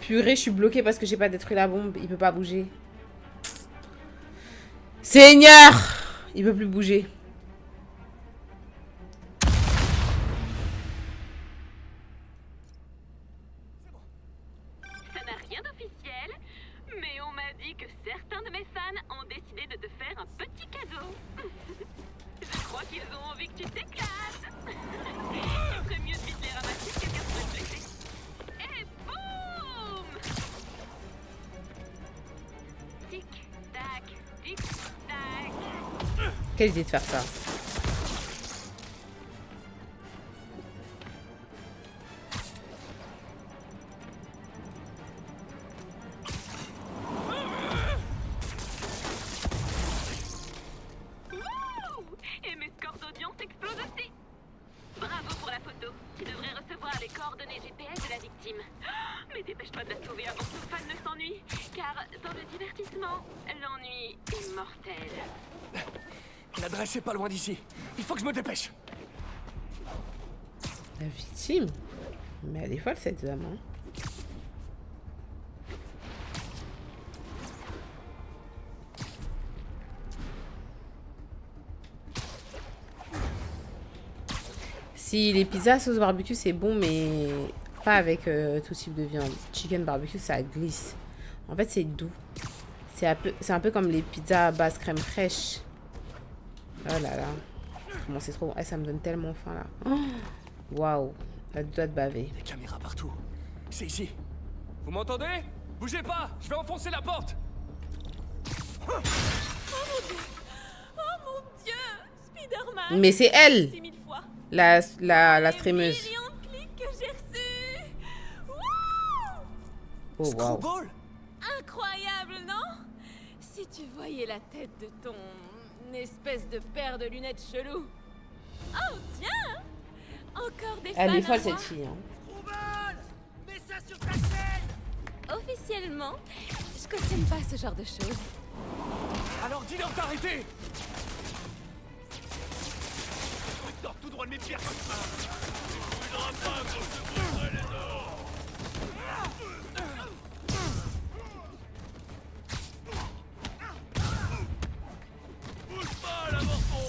Purée, je suis bloquée parce que j'ai pas détruit la bombe. Il peut pas bouger. Seigneur! Il peut plus bouger. Ça n'a rien d'officiel, mais on m'a dit que certains de mes fans ont décidé de te faire un petit cadeau. Je crois qu'ils ont envie que tu t'éclates. Il serait mieux de vite les ramasser, quelqu'un pourrait te blesser. Et boum! Tic, tac, tic, tac. Quelle idée de faire ça? Et mes scores d'audience explosent aussi. Bravo pour la photo. Tu devrais recevoir les coordonnées GPS de la victime. Mais dépêche-toi de la sauver avant que nos fans ne s'ennuient. Car dans le divertissement, l'ennui est mortel. L'adresse est pas loin d'ici. Il faut que je me dépêche. La victime? Mais elle est folle cette dame, hein. Si les pizzas sauce barbecue c'est bon, mais pas avec tout type de viande. Chicken barbecue ça glisse. En fait c'est doux. C'est un peu comme les pizzas à base crème fraîche. Oh là là. Comment c'est trop bon. Eh, ça me donne tellement faim là. Waouh. Elle doit te baver. Des caméras partout. C'est ici. Vous m'entendez? Bougez pas. Je vais enfoncer la porte. Oh mon dieu! Spider-Man! Mais c'est elle! 6000 fois. La streameuse. Millions de clics que j'ai reçus! Wouh! Oh waouh. Incroyable, non? Si tu voyais la tête de ton espèce de paire de lunettes chelou. Oh tiens! Encore des Elle est fans à folle moi. cette fille. Hein. Mets ça sur ta chaîne! Officiellement, je cautionne pas ce genre de choses. Alors dis-leur d'arrêter. Tu sors tout droit de mes pierres comme ça. Tu n'auras pas quand je te montrerai les ors. Bouge pas, l'avorton.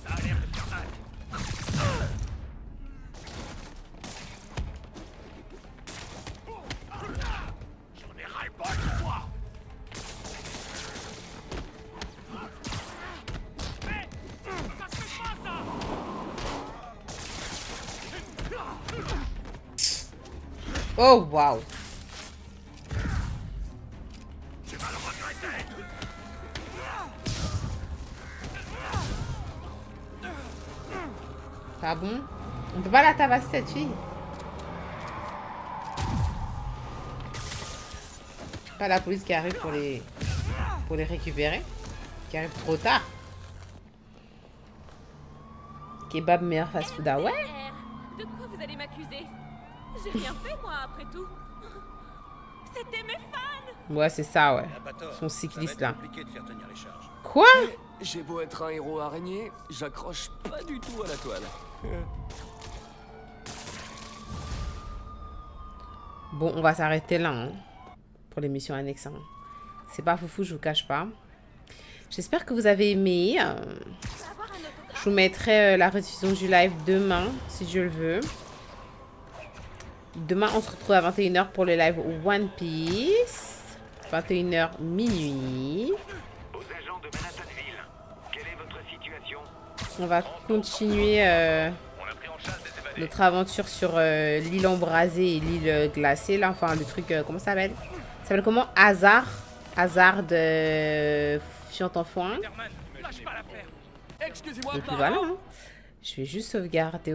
Ça a l'air de faire mal. J'en ai ras-le-bol de toi. Hé, ça se fait pas, ça. Oh, waouh. Tu vas le regretter. Ah bon? On peut pas la tabasser, cette fille? Pas la police qui arrive pour les récupérer. Qui arrive trop tard. Kebab meilleur fast-food, ah ouais? De quoi vous allez m'accuser? J'ai rien fait, moi, après tout. C'était mes fans. Ouais, c'est ça, ouais. Ah, pas tort. Son cycliste, là. Ça va être compliqué de faire tenir les charges. Quoi? J'ai beau être un héros araignée, j'accroche pas du tout à la toile. Bon, on va s'arrêter là, hein, pour l'émission annexe. Hein. C'est pas foufou, je vous cache pas. J'espère que vous avez aimé. Je vous mettrai la rediffusion du live demain, si Dieu le veut. Demain, on se retrouve à 21h pour le live One Piece. 21h minuit. Aux agents de Manhattanville, quelle est votre situation? On va continuer notre aventure sur l'île embrasée et l'île glacée. Là, enfin, le truc, comment ça s'appelle? Ça s'appelle comment? Hasard. Hasard de Fiant en foin. Excusez-moi, Et puis voilà. Hein. Je vais juste sauvegarder.